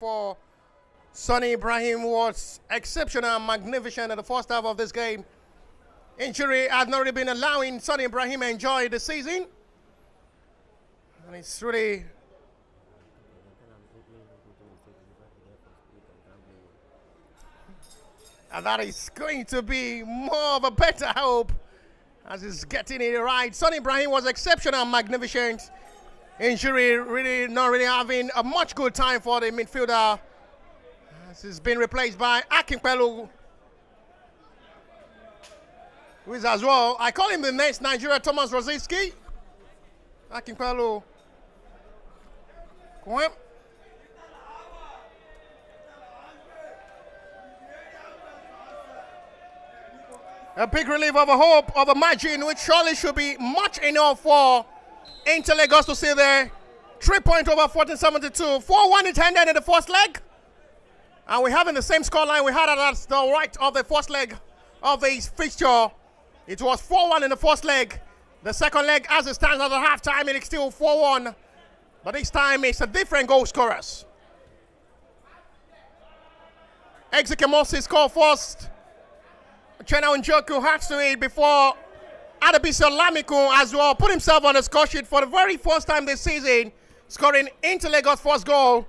for Sonny Ibrahim was exceptional and magnificent in the first half of this game. Injury has not really been allowing Sonny Ibrahim to enjoy the season. And it's really... And that is going to be more of a better hope as he's getting it right. Sonny Ibrahim was exceptional and magnificent. Injury really not really having a much good time for the midfielder. As he's been replaced by Akinpelu, who is as well, I call him the next Nigeria Thomas Rosiski. Akinpelu. A big relief of a hope of a margin which surely should be much enough for Inter Lagos to stay there. 3 points over 1472. 4-1 intended in the first leg. And we have in the same scoreline we had at the right of the first leg of this fixture. It was 4-1 in the first leg. The second leg, as it stands at the halftime, it is still 4-1. But this time it's a different goal scorers. Exeke Moses scored first. Uchenna Njoku had to it before Adebisi Olamikun as well put himself on the score sheet for the very first time this season, scoring Inter Lagos' first goal.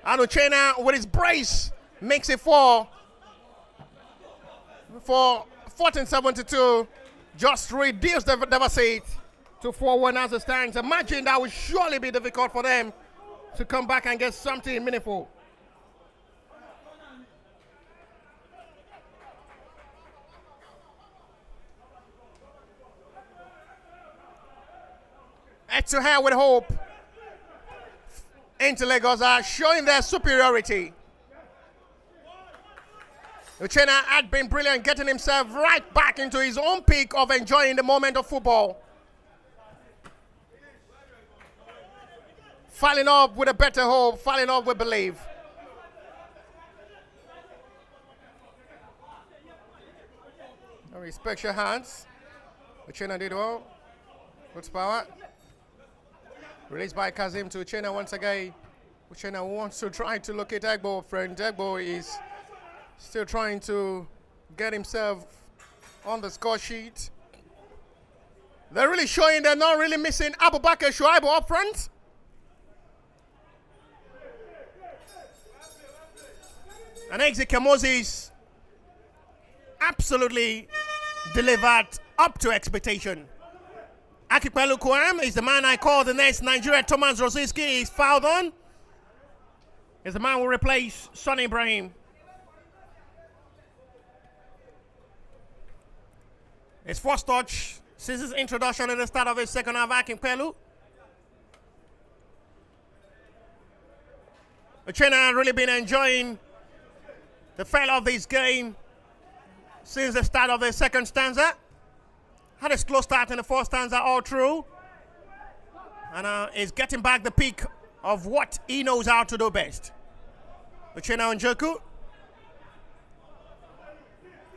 And Uchenna, with his brace, makes it 4 for 1472. Just reduce the deficit to 4-1 as it stands. Imagine that would surely be difficult for them to come back and get something meaningful. Head to head with hope. Inter Lagos are showing their superiority. Uchenna had been brilliant, getting himself right back into his own peak of enjoying the moment of football. Falling up with a better hope, falling up with belief. Respect your hands. Uchenna did well. Good power. Released by Kazim to Uchenna once again. Uchenna wants to try to locate Egbo. Friend Egbo is still trying to get himself on the score sheet. They're really showing they're not really missing Abubakar Shuaibu up front. And Exeke Moses absolutely delivered up to expectation. Akinpelu Kwam is the man I call the next Nigeria Thomas Rosiski is fouled on. Is the man who will replace Sonny Ibrahim. His first touch since his introduction at the start of his second half, Akinpelu. Uchenna has really been enjoying the feel of this game since the start of the second stanza. Had a slow start in the first stanza all through. And is getting back the peak of what he knows how to do best. Uchenna Njoku.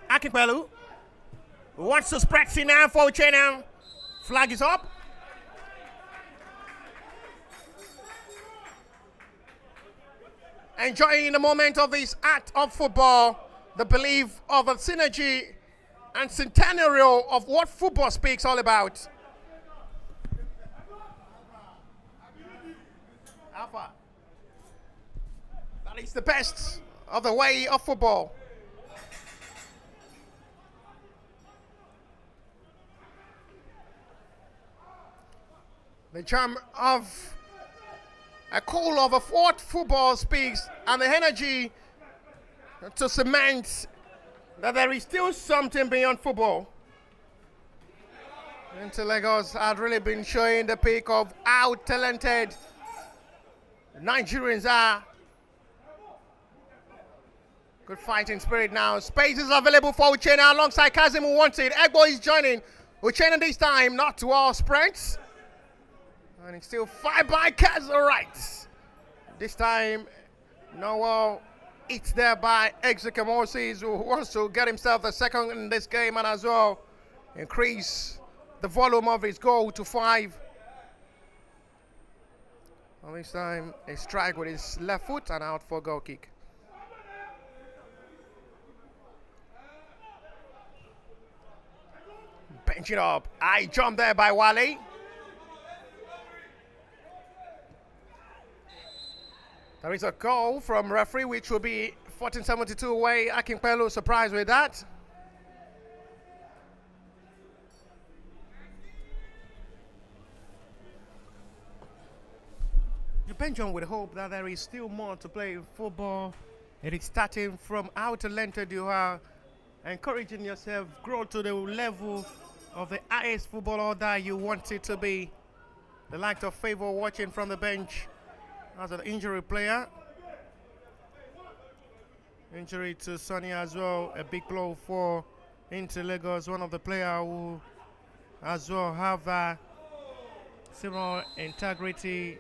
Akinpelu wants to spread it now for Uchenna. Flag is up. Enjoying the moment of this art of football, the belief of a synergy and centenarial of what football speaks all about. Alpha. That is the best of the way of football. The charm of a call of what football speaks and the energy to cement that there is still something beyond football. Inter Lagos had really been showing the peak of how talented Nigerians are. Good fighting spirit now. Space is available for Uchenna alongside Kazim who wants it. Egbo is joining. Uchenna this time, not to all sprints. And it's still fired by Kaz, all right. This time, Noel it's there by Exeke Moses who wants to get himself the second in this game and as well increase the volume of his goal to 5. And this time, a strike with his left foot and out for goal kick. Bench it up. High jump there by Wale. There is a goal from referee, which will be 1472 away. Akinpelu surprised with that. The Benjamin would hope that there is still more to play in football. It is starting from how talented you are, encouraging yourself, grow to the level of the highest footballer that you want it to be. The likes of Favor watching from the bench as an injury player. Injury to Sonny as well, a big blow for Inter Lagos, one of the players who as well have that similar integrity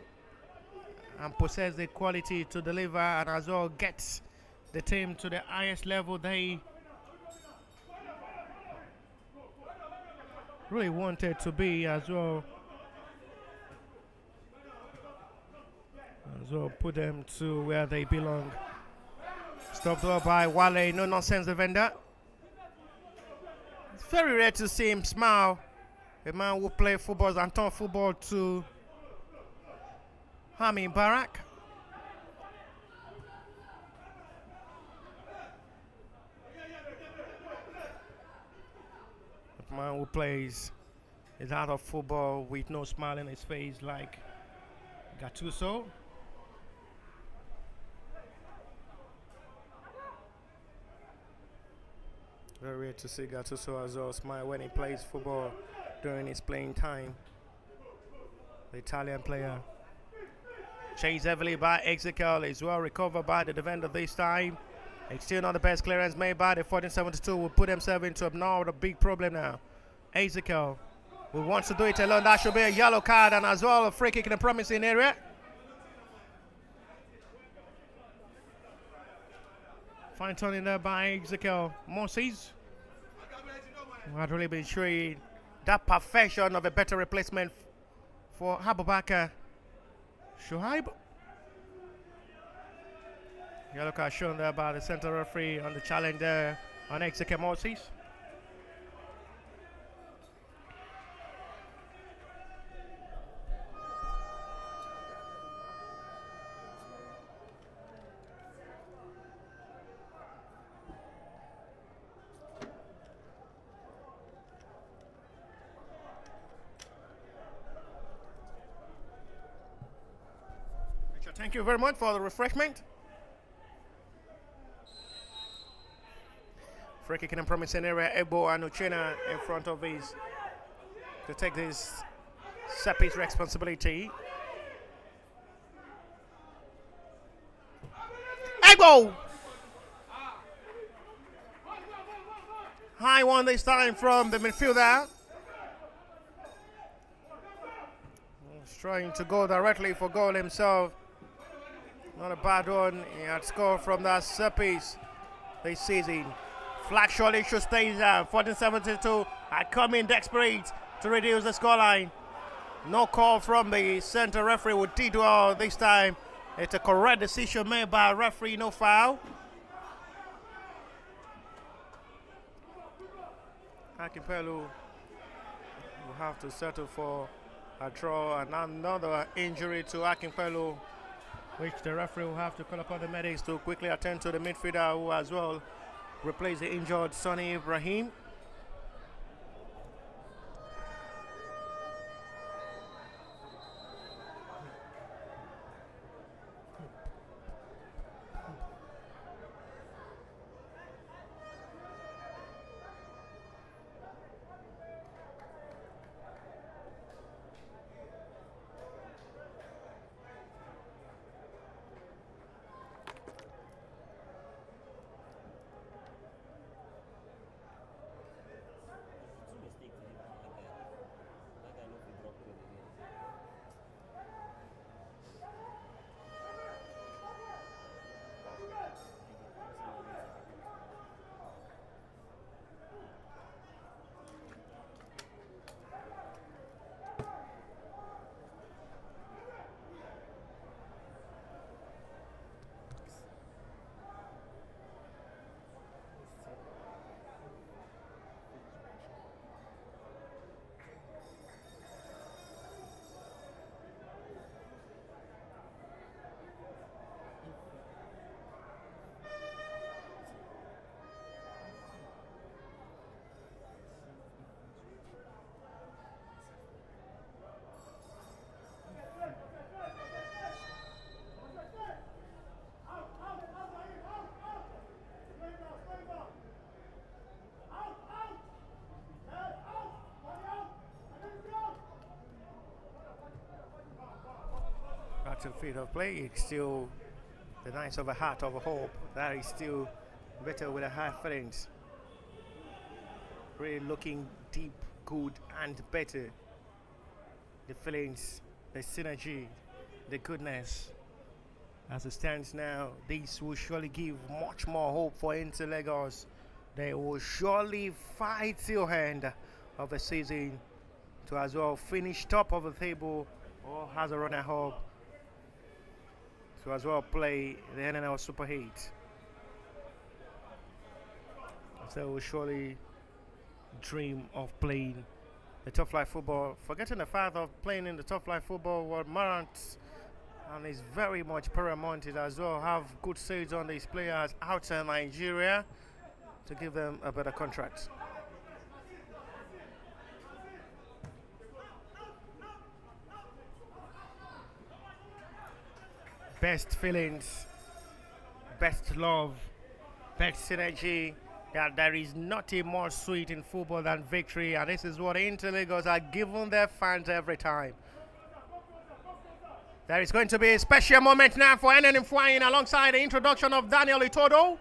and possess the quality to deliver and as well get the team to the highest level they really wanted to be as well. As well, put them to where they belong. Stopped up by Wale, no nonsense defender. It's very rare to see him smile. A man who play football and turn football to Hami Barak. A man who plays is out of football with no smile in his face like Gattuso. Very rare to see Gattuso as well smile when he plays football during his playing time. The Italian player. Chased heavily by Ezekiel, is well recovered by the defender this time. It's still not the best clearance made by the 1472. Will put himself into another big problem now. Ezekiel who wants to do it alone. That should be a yellow card and as well a free kick in a promising area. Fine turning there by Ezekiel Moses. Who had really been showing that perfection of a better replacement for Abubakar Shuaib. Yellow card shown there by the center referee on the challenge there on Ezekiel Moses. Thank you very much for the refreshment. Free kick in a promising area. Ebo and Uchena in front of his to take this set piece responsibility. Ebo! High one this time from the midfielder. He's trying to go directly for goal himself. Not a bad one. He had scored from that set piece this season. Flag surely should stay there. 1472 are coming desperate to reduce the scoreline. No call from the center referee with did well this time. It's a correct decision made by a referee, no foul. Akinpelu will have to settle for a draw and another injury to Akinpelu, which the referee will have to call upon the medics to quickly attend to the midfielder who as well replace the injured Sonny Ibrahim. battlefield of play. It's still the Knights of a Heart of a Hope. That is still better with a high feelings. Really looking deep, good, and better. The feelings, the synergy, the goodness. As it stands now, this will surely give much more hope for Inter Lagos. They will surely fight till end of the season to as well finish top of the table or has a runner up to as well play the NNL Super 8. So they will surely dream of playing the top flight football, forgetting the fact of playing in the top flight football what Marant and is very much paramount as well. Have good sales on these players outside Nigeria to give them a better contract. Best feelings, best love, best synergy. That there is nothing more sweet in football than victory, and this is what Inter Lagos are giving their fans every time. There is going to be a special moment now for NNL flying alongside the introduction of Daniel Itodo.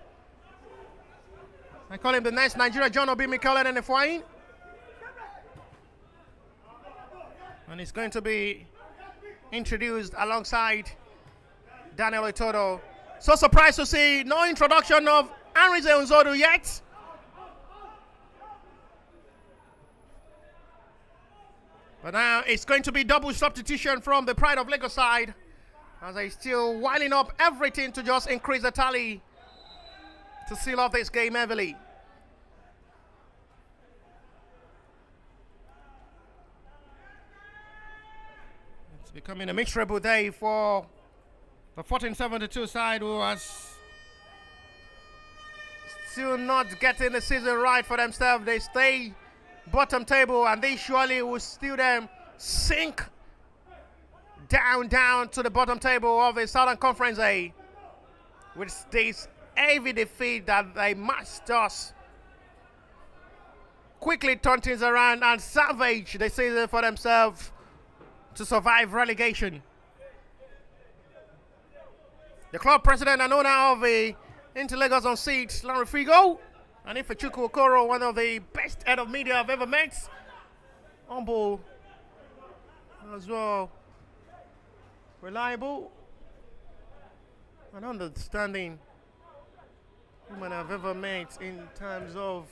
I call him the next Nigeria John Obi Mikel NNL flying. And he's going to be introduced alongside Daniel Itodo. So surprised to see no introduction of Anrize Nzodu yet. But now it's going to be double substitution from the Pride of Lagos side, as they're still winding up everything to just increase the tally to seal off this game heavily. It's becoming a miserable day for the 1472 side, who has still not getting the season right for themselves. They stay bottom table, and they surely will still them sink down to the bottom table of the Southern Conference A with this heavy defeat that they must just quickly turn things around and salvage the season for themselves to survive relegation. The club president and owner of the Inter Lagos on seat, Larry Figo, and Ifechukwu Okoro, one of the best head of media I've ever met. Humble as well, reliable and understanding woman I've ever met in terms of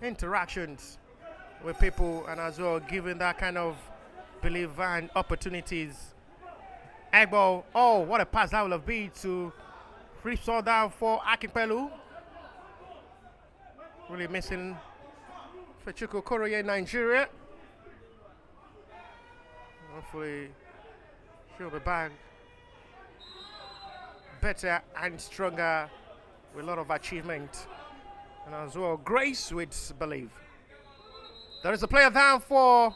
interactions with people, and as well giving that kind of belief and opportunities. Egbo, oh, what a pass that will have been to reach all down for Akinpelu. Really missing Ifechukwu Okoro here in Nigeria. Hopefully she'll be back better and stronger with a lot of achievement, and as well grace with belief. There is a player down for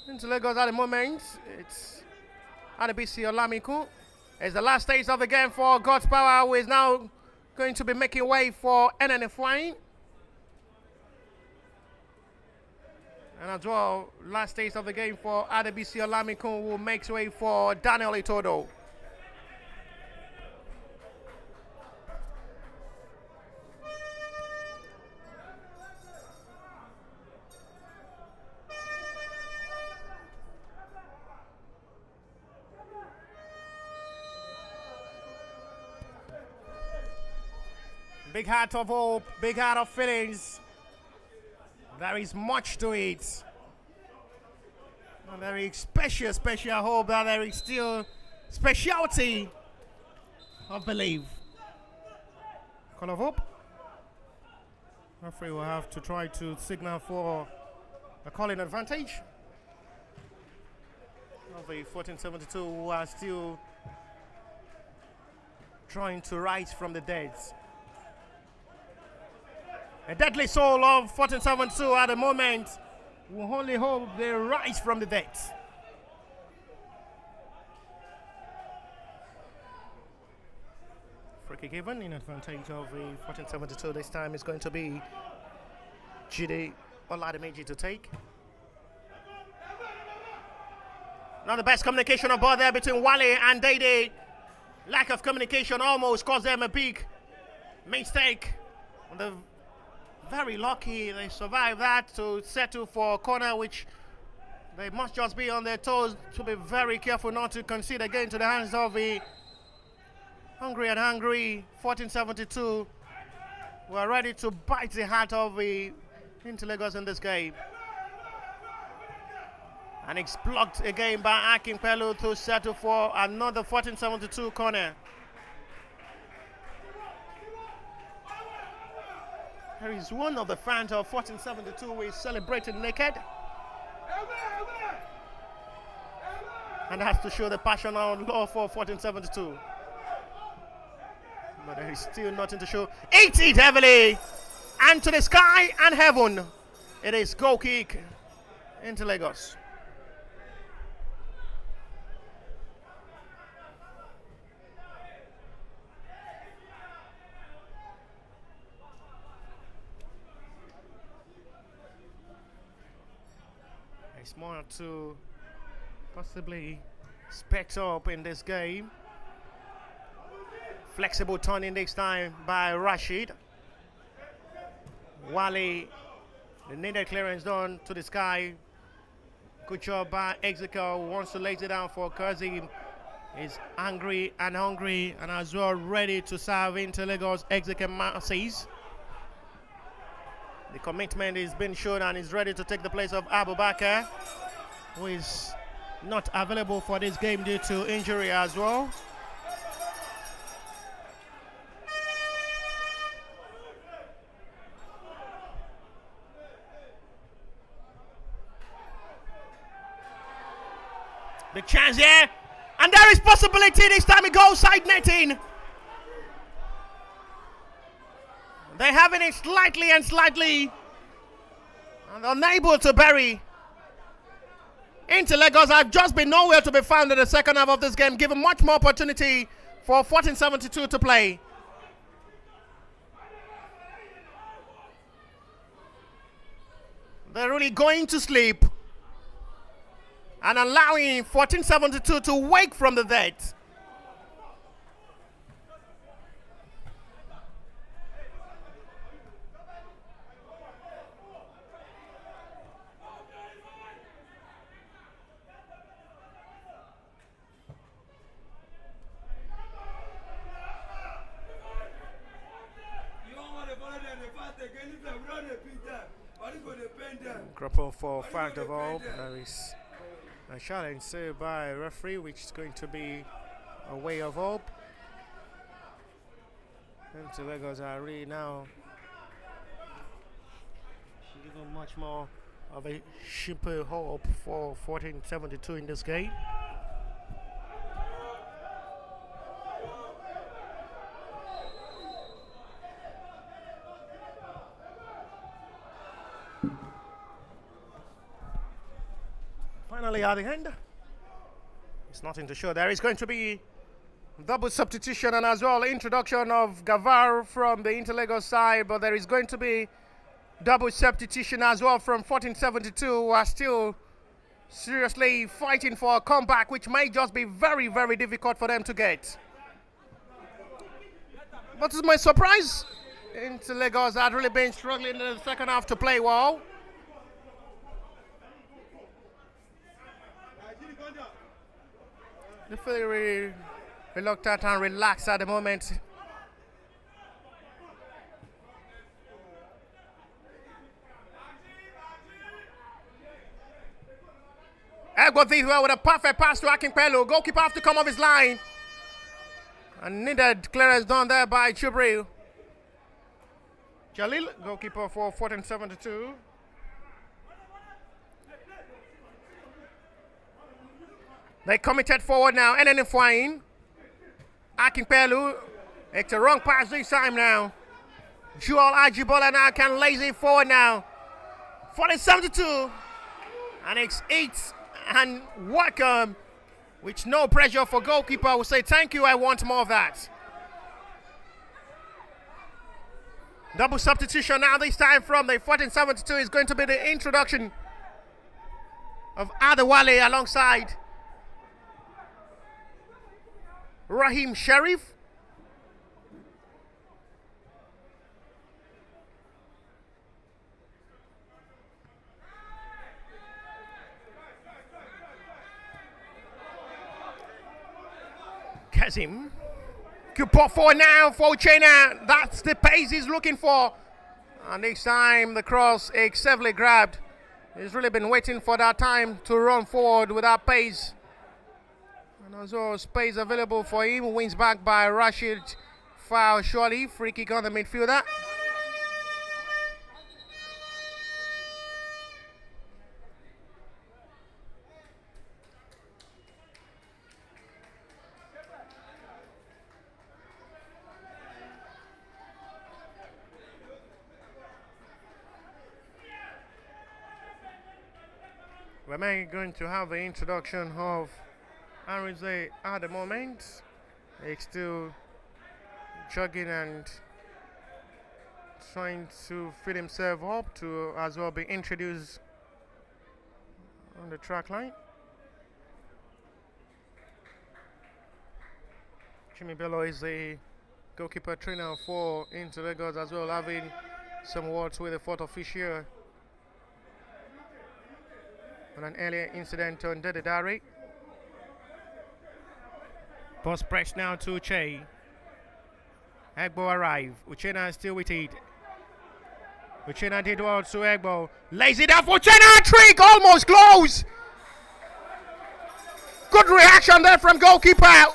Inter Lagos at the moment. It's Adebisi Olamiku. It's the last stage of the game for God's Power, who is now going to be making way for NNL Flying. And as well, last stage of the game for Adebisi Olamiku, who makes way for Daniel Itodo. Big heart of hope, big heart of feelings. There is much to it. And there is special hope that there is still speciality of belief. Call of hope. Referee will have to try to signal for a calling advantage of the 1472, who are still trying to rise from the dead. A deadly soul of 1472 at the moment will only hope they rise from the dead. Free kick given in advantage of the 1472. This time is going to be Jide Oladimeji to take. Not the best communication aboard there between Wale and Dede. Lack of communication almost caused them a big mistake. They're very lucky they survived that to settle for a corner, which they must just be on their toes to be very careful not to concede again to the hands of the Hungry and Hungry 1472. We're ready to bite the heart of the Inter-Lagos in this game. And it's blocked again by Akinpelu to settle for another 1472 corner. There is one of the fans of 1472 who is celebrating naked. And has to show the passion on love for 1472. But there is still nothing to show. 80 heavily. And to the sky and heaven. It is goal kick into Lagos. It's more to possibly spec up in this game. Flexible turning this time by Rashid. Wale, the needed clearance done to the sky. Good job by Execo, wants to lay it down for Kazim. Is angry and hungry and as well ready to serve into Lagos Execo masses. The commitment is being shown and is ready to take the place of Abubakar, who is not available for this game due to injury as well. The chance here, and there is possibility this time it goes side netting. They're having it slightly and unable to bury. Inter-Lagos have just been nowhere to be found in the second half of this game, given much more opportunity for 1472 to play. They're really going to sleep and allowing 1472 to wake from the dead. Grapple for fact of all. There is a challenge saved by a referee, which is going to be a way of hope. Inter-Lagos are really now given much more of a cheaper hope for 1472 in this game. Finally at the end, it's nothing to show. There is going to be double substitution and as well introduction of Gavar from the Inter-Lagos side, but there is going to be double substitution as well from 1472, who are still seriously fighting for a comeback, which may just be very, very difficult for them to get. But to my surprise, Inter-Lagos had really been struggling in the second half to play well. They feel really reluctant and relaxed at the moment. Got this well with a perfect pass to Akinpelu. Goalkeeper have to come off his line. And needed clearance done there by Chubril. Jalil, goalkeeper for 1472. They committed forward now. NNL flying. Akinpelu. It's a wrong pass this time now. Joel Ajibola now can lazy it forward now. 1472. And it's 8 and welcome. With no pressure for goalkeeper. Will say thank you, I want more of that. Double substitution now this time from the 1472 is going to be the introduction of Adewale alongside Raheem Sharif. Kazim. Good put forward now for Uchenna. That's the pace he's looking for. And this time the cross excessively grabbed. He's really been waiting for that time to run forward with that pace. And also space available for him. Wins back by Rashid Foul surely. Free kick on the midfielder. We're going to have the introduction of Arinze at the moment. He's still jogging and trying to fit himself up to as well be introduced on the track line. Jimmy Bello is the goalkeeper trainer for Inter Lagos as well, having some words with the fourth official on an earlier incident on Dede Dari. Post press now to Uche. Egbo arrive. Uchenna is still with it. Uchenna did well to Egbo. Lays it up for Uchenna. Trick almost close. Good reaction there from goalkeeper.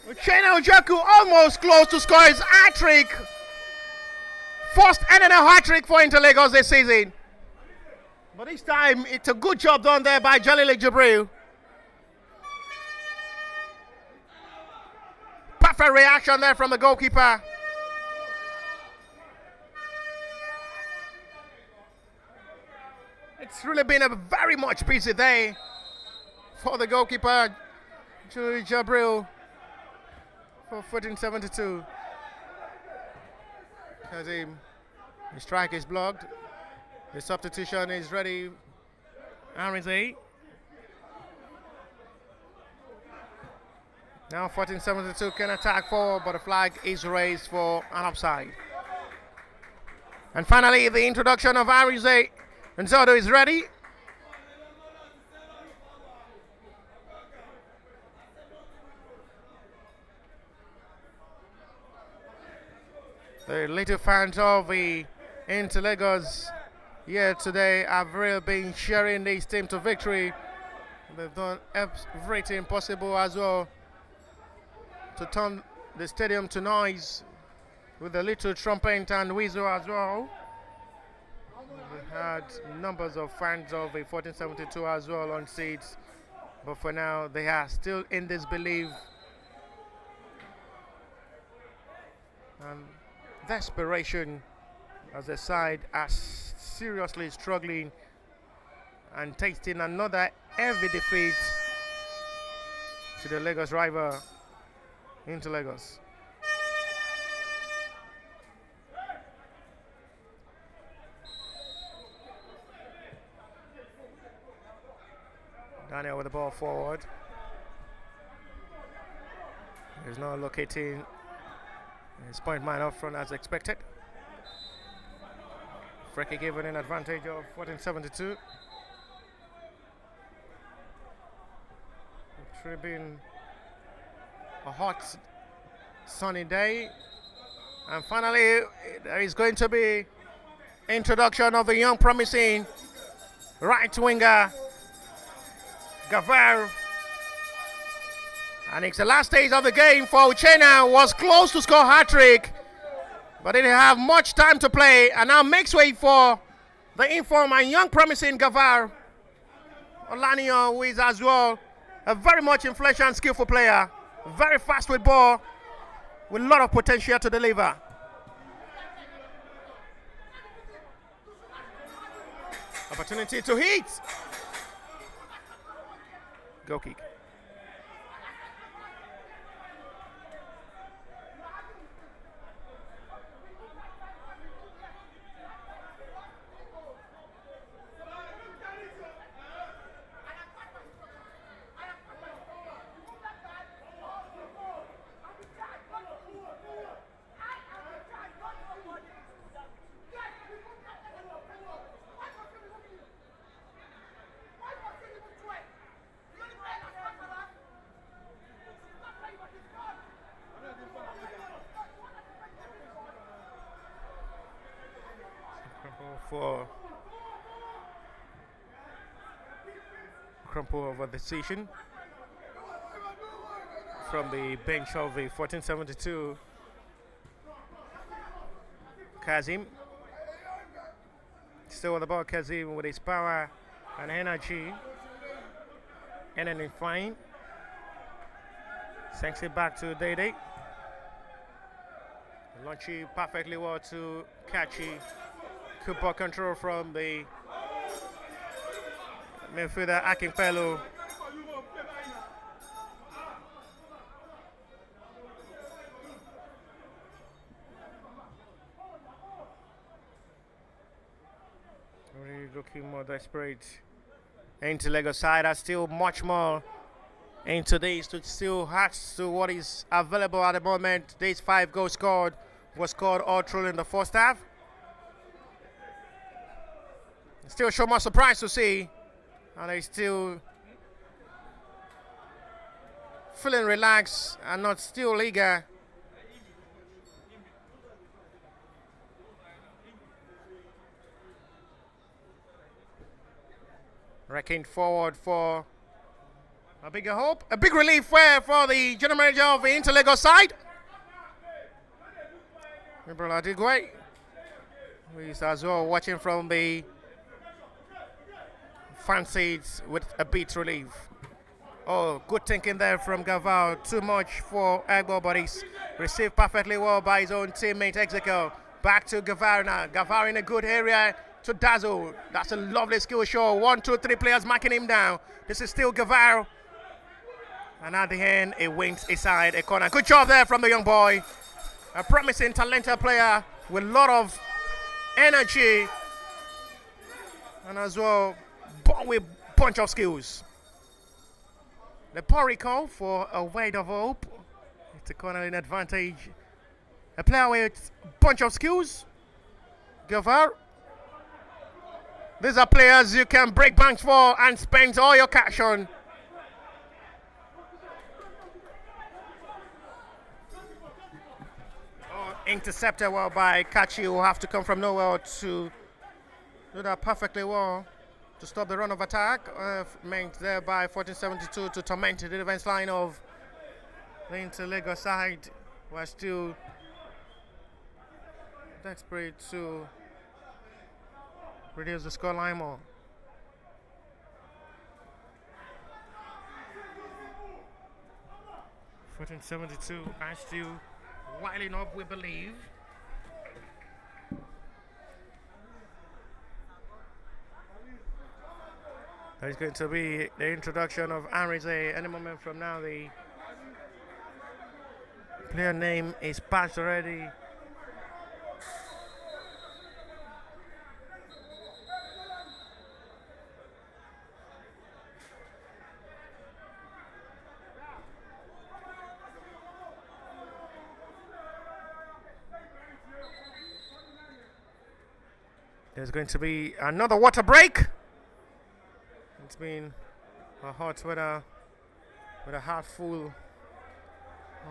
Uchenna Ojoku almost close to score his hat-trick. First NNL hat-trick for Inter Lagos this season. But this time, it's a good job done there by Jalil Jibril. Perfect reaction there from the goalkeeper. It's really been a very much busy day for the goalkeeper, Jalil Jibril, for 1472. As the strike is blocked. The substitution is ready. Arinze. Now 1472 can attack forward, but the flag is raised for an offside. And finally, the introduction of Arinze. And Zodo is ready. The little fans of the Inter Lagos here today have really been cheering this team to victory. They've done everything possible as well to turn the stadium to noise with a little trumpet and whistle as well. We had numbers of fans of the 1472 as well on seats, but for now they are still in disbelief and desperation as the side are seriously struggling and tasting another heavy defeat to the Lagos rival Inter Lagos. Daniel with the ball forward. He's not locating his point man up front as expected. Freki given an advantage of 1472. It's really been a hot, sunny day. And finally, there is going to be introduction of the young, promising right winger, Gavar. And it's the last stage of the game for Uchenna. Was close to score hat-trick, but didn't have much time to play, and now makes way for the informed and young promising Gavar Olanio, who is as well a very much influential and skillful player, very fast with ball, with a lot of potential to deliver. Opportunity to hit. Goal kick. for crumple of a decision from the bench of the 1472. Kazim. Still with the ball, Kazim with his power and energy. And then fine. Sends it back to Dede. Launching perfectly well to Kachi. Good ball control from the midfielder Akinpelu. Really looking more desperate. Into Lagos side are still much more into this to still adds to what is available at the moment. These 5 goals scored was scored all through in the first half. Still show more surprise to see, and they still feeling relaxed and not still eager. Wrecking forward for a bigger hope, a big relief for the general manager of the Inter-Lagos side. Ibrahim did great. He's as well watching from the fan seats with a bit relief. Oh, good thinking there from Gaval. Too much for Egbo, but he's received perfectly well by his own teammate Ezekiel. Back to Gavar now. Gavar in a good area to Dazzle. That's a lovely skill show. 1, 2, 3 players marking him down. This is still Gavar. And at the end, it wins inside a corner. Good job there from the young boy. A promising, talented player with a lot of energy. And as well, with a bunch of skills. The poor recall for a weight of hope. It's a corner in advantage. A player with a bunch of skills. Gavar. These are players you can break banks for and spend all your cash on. Intercepted well by Kachi, who have to come from nowhere to do that perfectly well to stop the run of attack. Meant there by 1472 to torment the defense line of the Inter-Lagos side. We're still desperate to reduce the scoreline more. (1472) are still wilding up, we believe. There's going to be the introduction of Arize any moment from now. The player name is passed already. There's going to be another water break. It's been a hot weather with a heart full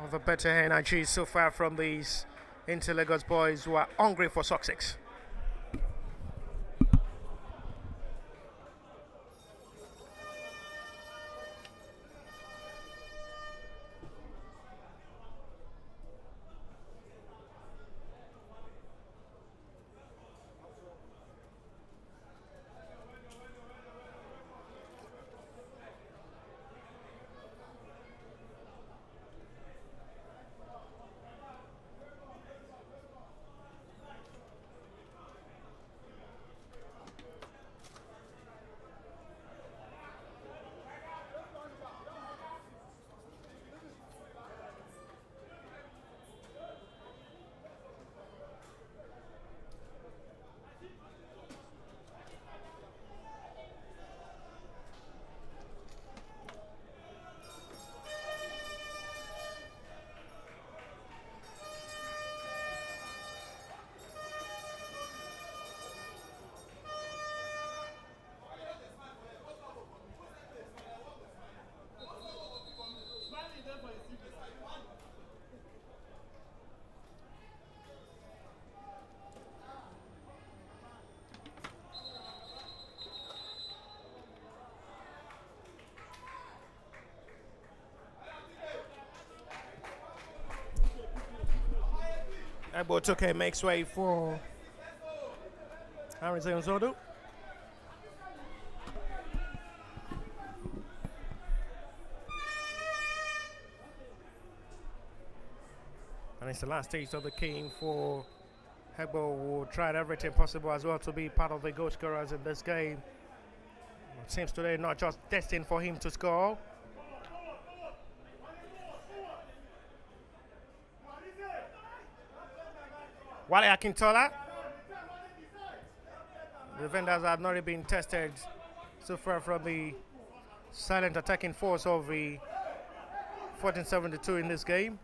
of a better energy so far from these Inter-Lagos boys who are hungry for success. Ebo Toke makes way for Arinze Nzodo. And it's the last stage of the game for Hegbo, who tried everything possible as well to be part of the goal scorers in this game. It seems today not just destined for him to score. Wale Akintola. The vendors have not been tested so far from the silent attacking force of the 1472 in this game.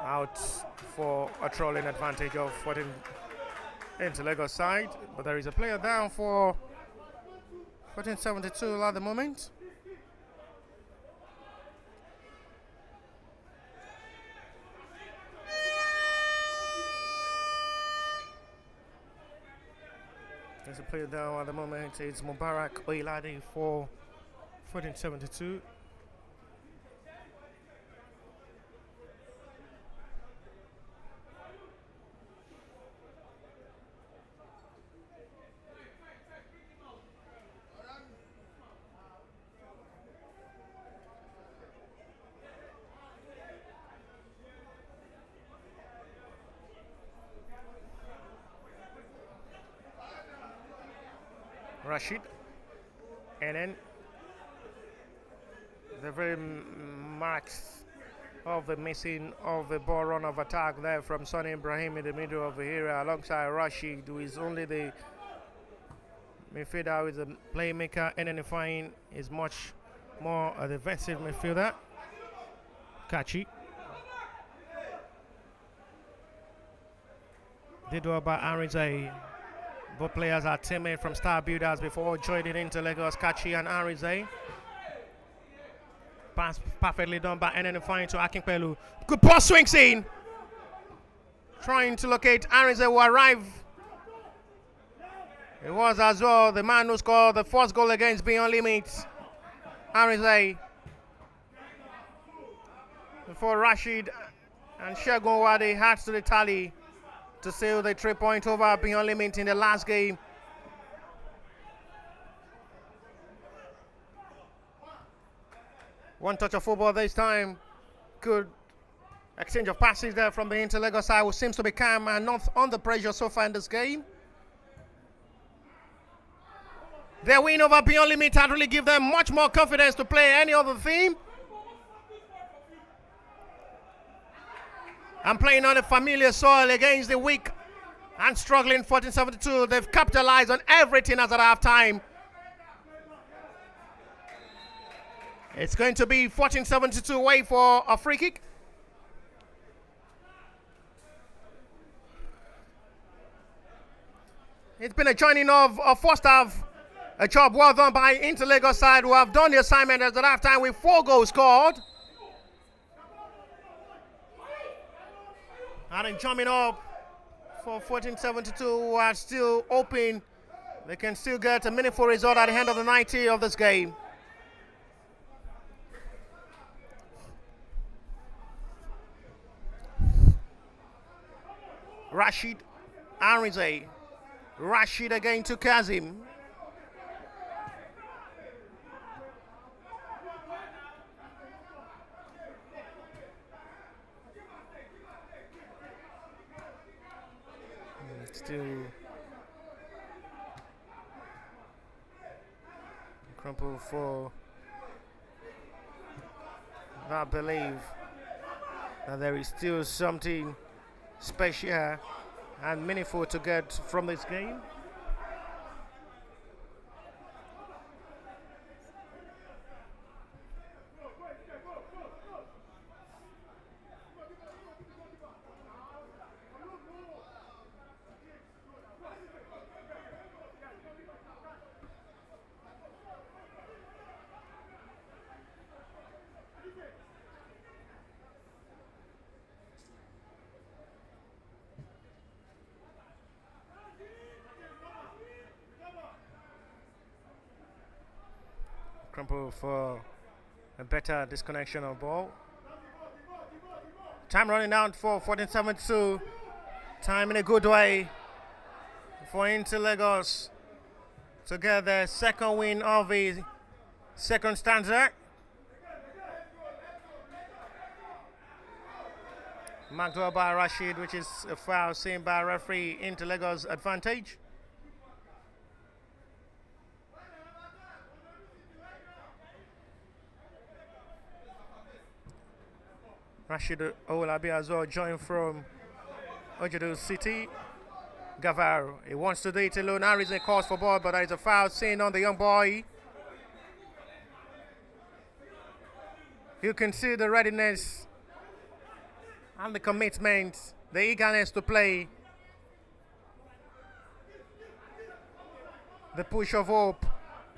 Out for a trolling advantage of 14 into Lagos side, but there is a player down for 1472 at the moment. There's a player down at the moment. It's Mubarak Oilade for 1472. Rashid, and then the very marks of the missing of the ball run of attack there from Sonny Ibrahim in the middle of the area alongside Rashid, who is only the midfielder with the playmaker. Identifying is much more a defensive midfielder. Kachi. Did well by Arinze. Both players are teammates from Star Builders before joining into Lagos. Kachi and Arinze. Pass perfectly done by NNL to Akinpelu. Good pass, swings in. Trying to locate Arinze, who arrived. It was as well the man who scored the first goal against Beyond Limits. Arinze. Before Rashid and Shegun Wade adds to the tally to seal the 3-point over Beyond Limit in the last game. One touch of football this time. Good exchange of passes there from the Inter-Lagos side, who seems to be calm and not under pressure so far in this game. Their win over Beyond Limit had really given them much more confidence to play any other team. And playing on a familiar soil against the weak and struggling 1472. They've capitalized on everything as at half time. It's going to be 1472 away for a free kick. It's been a joining of a first half. A job well done by Inter-Lagos side, who have done the assignment as at half time with 4 goals scored. And then jumping up for 1472, who are still open. They can still get a meaningful result at the end of the 90 of this game. Rashid Arinze. Rashid again to Kazim. Still crumple for I believe that there is still something special and meaningful to get from this game. Crumple for a better disconnection of ball. Time running down for 14-72. Time in a good way for Inter Lagos to get the second win of the second stanza. Marked well by Rashid, which is a foul seen by referee. Inter Lagos advantage. Rashid Olabi as well joined from Ojedo City. Gavaro, he wants to do it alone. Arinze calls for ball, but there is a foul seen on the young boy. You can see the readiness and the commitment, the eagerness to play. The push of hope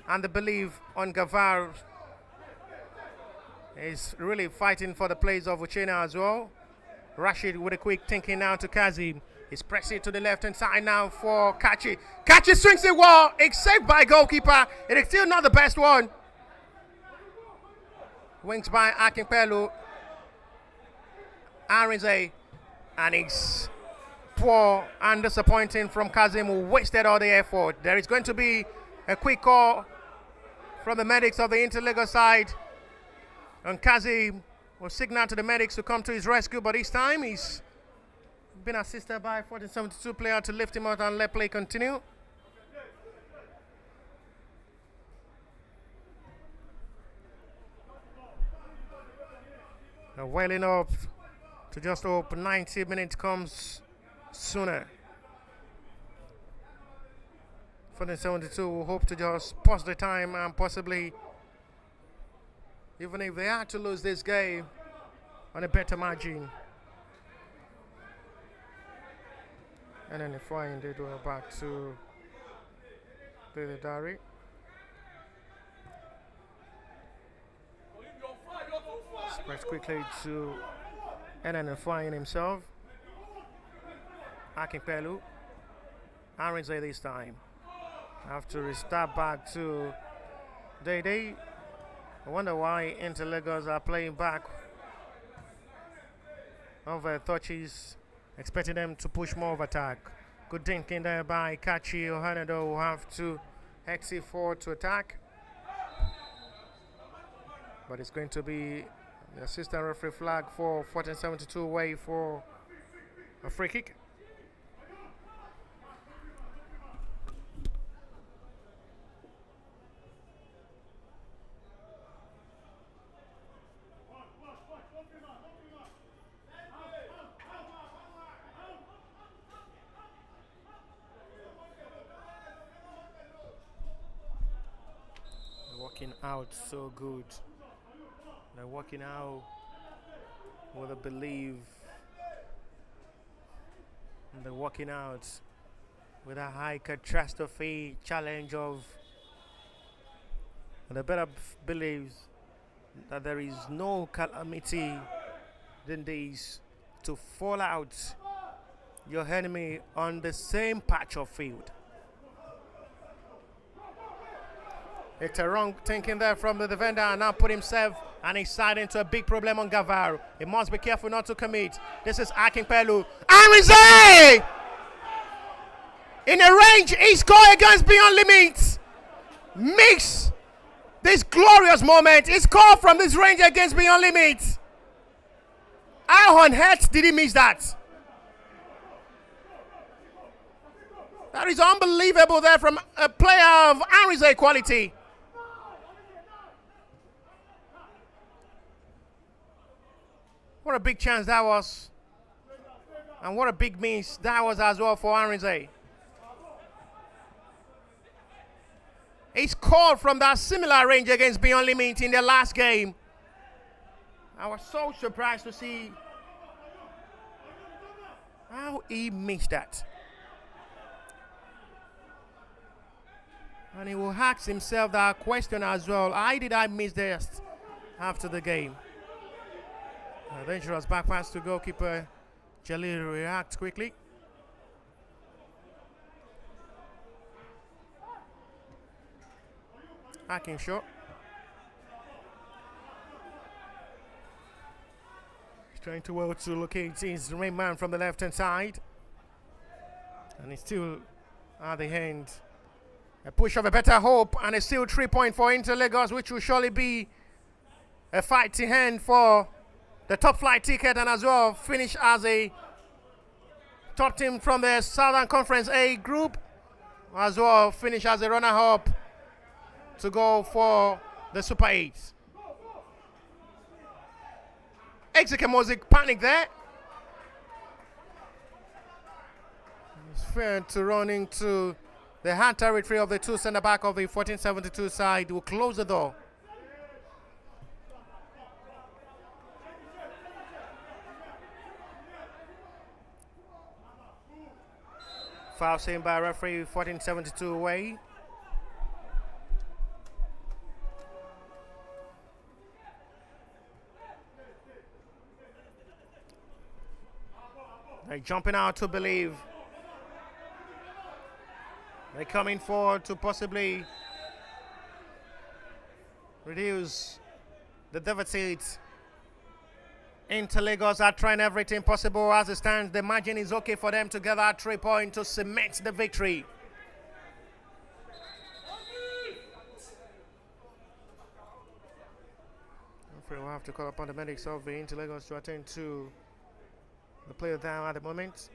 and the belief on Gavaro. He's really fighting for the place of Uchena as well. Rashid with a quick thinking now to Kazim. He's pressing to the left-hand side now for Kachi. Kachi swings it well. It's saved by goalkeeper. It is still not the best one. Wings by Akinpelu. Arinze. And it's poor and disappointing from Kazim, who wasted all the effort. There is going to be a quick call from the medics of the Inter Lagos side. And Kazim will signal to the medics to come to his rescue, but this time he's been assisted by 14-72 player to lift him out and let play continue. Now welling up to just hope 90 minutes comes sooner. 14-72 will hope to just pause the time and possibly, even if they are to lose this game, on a better margin. And then the flying they do back to the diary. Spreads quickly to NNL flying himself. Akinpelu. Arinze this time. Have to restart back to Dede. I wonder why Inter Lagos are playing back over touches, expecting them to push more of attack. Good thinking there by Kachi. Ohanado will have to exit forward to attack. But it's going to be the assistant referee flag for 14-72 way for a free kick. Working out so good. They're working out with a belief. And they're working out with a high catastrophe challenge of the better believes that there is no calamity than this to fall out your enemy on the same patch of field. It's a wrong thinking there from the defender, and now put himself and his side into a big problem on Gavaro. He must be careful not to commit. This is Akinpelu. Arinze! In a range, he scored against Beyond Limits. Makes this glorious moment. He scored from this range against Beyond Limits. How on earth did he miss that? That is unbelievable there from a player of Arinze quality. What a big chance that was. And what a big miss that was as well for Arinze. He scored from that similar range against Beyond Limit in the last game. I was so surprised to see how he missed that. And he will ask himself that question as well. Why did I miss this after the game? A dangerous back pass to goalkeeper. Jalil reacts quickly. Hacking shot. Trying to well to locate his main man from the left-hand side. And he's still at the end. A push of a better hope, and it's still 3 points for Inter Lagos, which will surely be a fight to hand for the top flight ticket, and as well finish as a top team from the Southern Conference A group, as well finish as a runner-up to go for the Super 8. Executive Music panic there. It's fair to run into the hand territory of the two centre-back of the 1472 side. Will close the door. Foul seen by referee 1472 away. They're jumping out to believe. They're coming forward to possibly reduce the deficit. Inter Lagos are trying everything possible as it stands. The margin is okay for them to get that 3 points to cement the victory. We'll have to call upon the medics of the Inter Lagos to attend to the player down at the moment.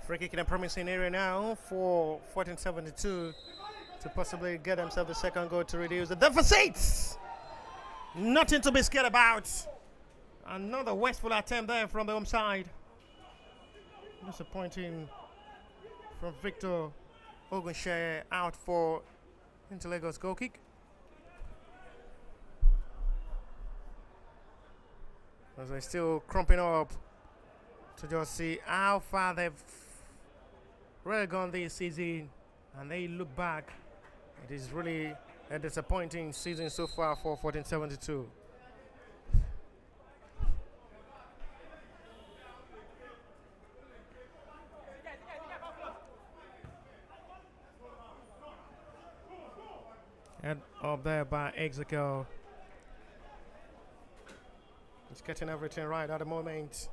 Free kick in a promising area now for 1472 to possibly get themselves the second goal to reduce the deficit. Nothing to be scared about. Another wasteful attempt there from the home side. Disappointing from Victor Ogunsheye out for Inter Lagos goal kick. As they're still crumping up to just see how far they've really gone this season, and they look back. It is really a disappointing season so far for 1472. And up there by Executive. He's getting everything right at the moment,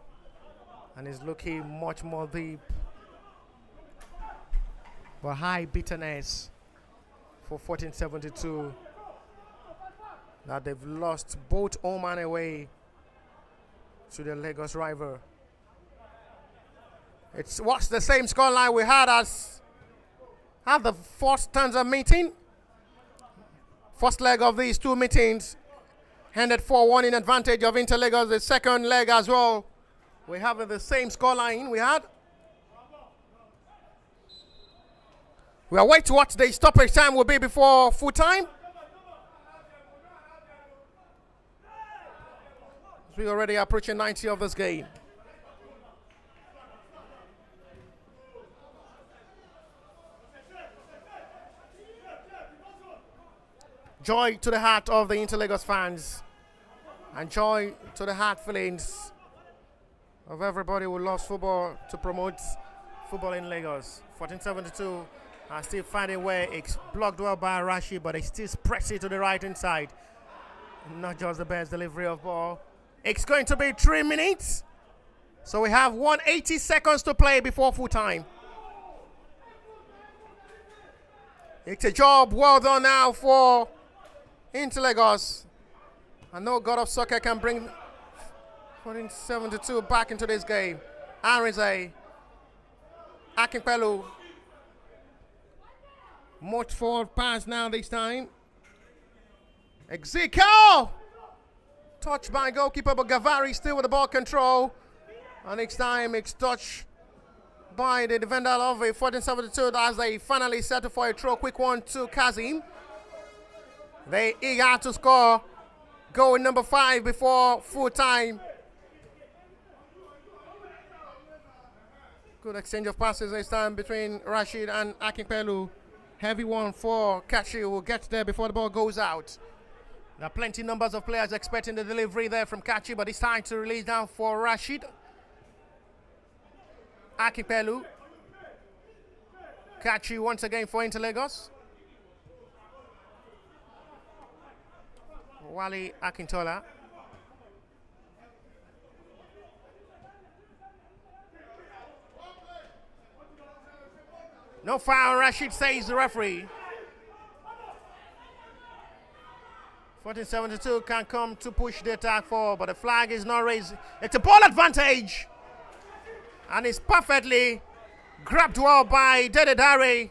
and is looking much more deep. But high bitterness for 1472 that they've lost both home and away to the Lagos rival. It's what's the same scoreline we had as at the first stanza meeting. First leg of these two meetings ended 4-1 in advantage of Inter Lagos. The second leg as well, we have the same scoreline we had. We are waiting to watch the stoppage time will be before full time. We're already approaching 90 of this game. Joy to the heart of the Inter Lagos fans, and joy to the heart feelings of everybody who loves football to promote football in Lagos. 1472 are still finding where it's blocked well by Rashi, but it still spreads it to the right hand side. Not just the best delivery of ball. It's going to be 3 minutes So we have 180 seconds to play before full time. It's a job well done now for Inter Lagos. I know God of Soccer can bring 1472 back into this game. Arinze, Akinpelu. Much forward pass now this time. Ezekiel! Touched by goalkeeper, but Gavari still with the ball control. And next time it's touched by the defender of a 1472 as they finally settle for a throw. Quick one to Kazim. They eager to score goal number 5 before full time. Good exchange of passes this time between Rashid and Akinpelu. Heavy one for Kachi, will get there before the ball goes out. There are plenty numbers of players expecting the delivery there from Kachi, but it's time to release down for Rashid. Akinpelu. Kachi once again for Inter Lagos. Wale Akintola. No foul, Rashid says the referee. 1472 can come to push the attack forward, but the flag is not raised. It's a ball advantage. And it's perfectly grabbed well by Dede Dare.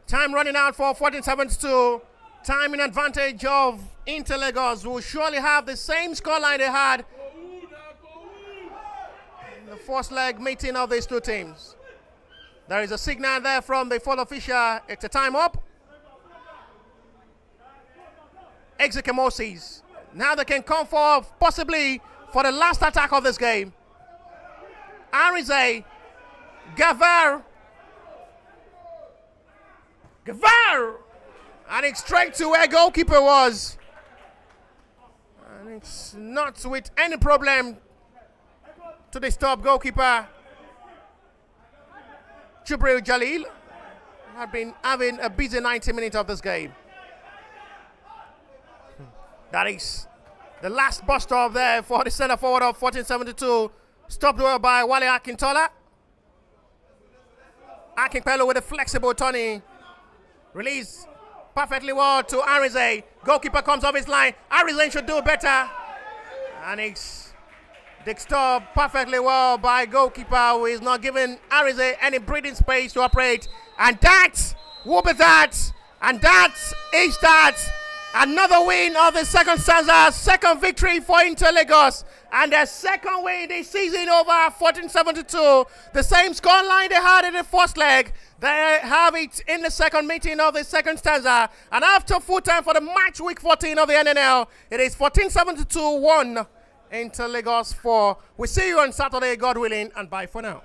Time running out for 1472. Time in advantage of Inter Lagos, who will surely have the same scoreline they had in the first leg meeting of these two teams. There is a signal there from the fourth official. It's a time up. Exeke Moses. Now they can come forward possibly for the last attack of this game. Arinze. Gavar. And it's straight to where goalkeeper was. And it's not with any problem to disturb goalkeeper. Jubril Jalil have been having a busy 90 minutes of this game. That is the last bus stop there for the center forward of 1472. Stopped well by Wale Akintola. Akinpelu with a flexible turning. Release perfectly well to Arinze. Goalkeeper comes off his line. Arinze should do better. And it's disturbed perfectly well by goalkeeper, who is not giving Arinze any breathing space to operate. And that will be that. And that is that. Another win of the second stanza, second victory for Inter Lagos, and their second win this season over 1472. The same scoreline they had in the first leg, they have it in the second meeting of the second stanza. And after full time for the match week 14 of the NNL, it is 1472-1, Inter Lagos 4. We'll see you on Saturday, God willing, and bye for now.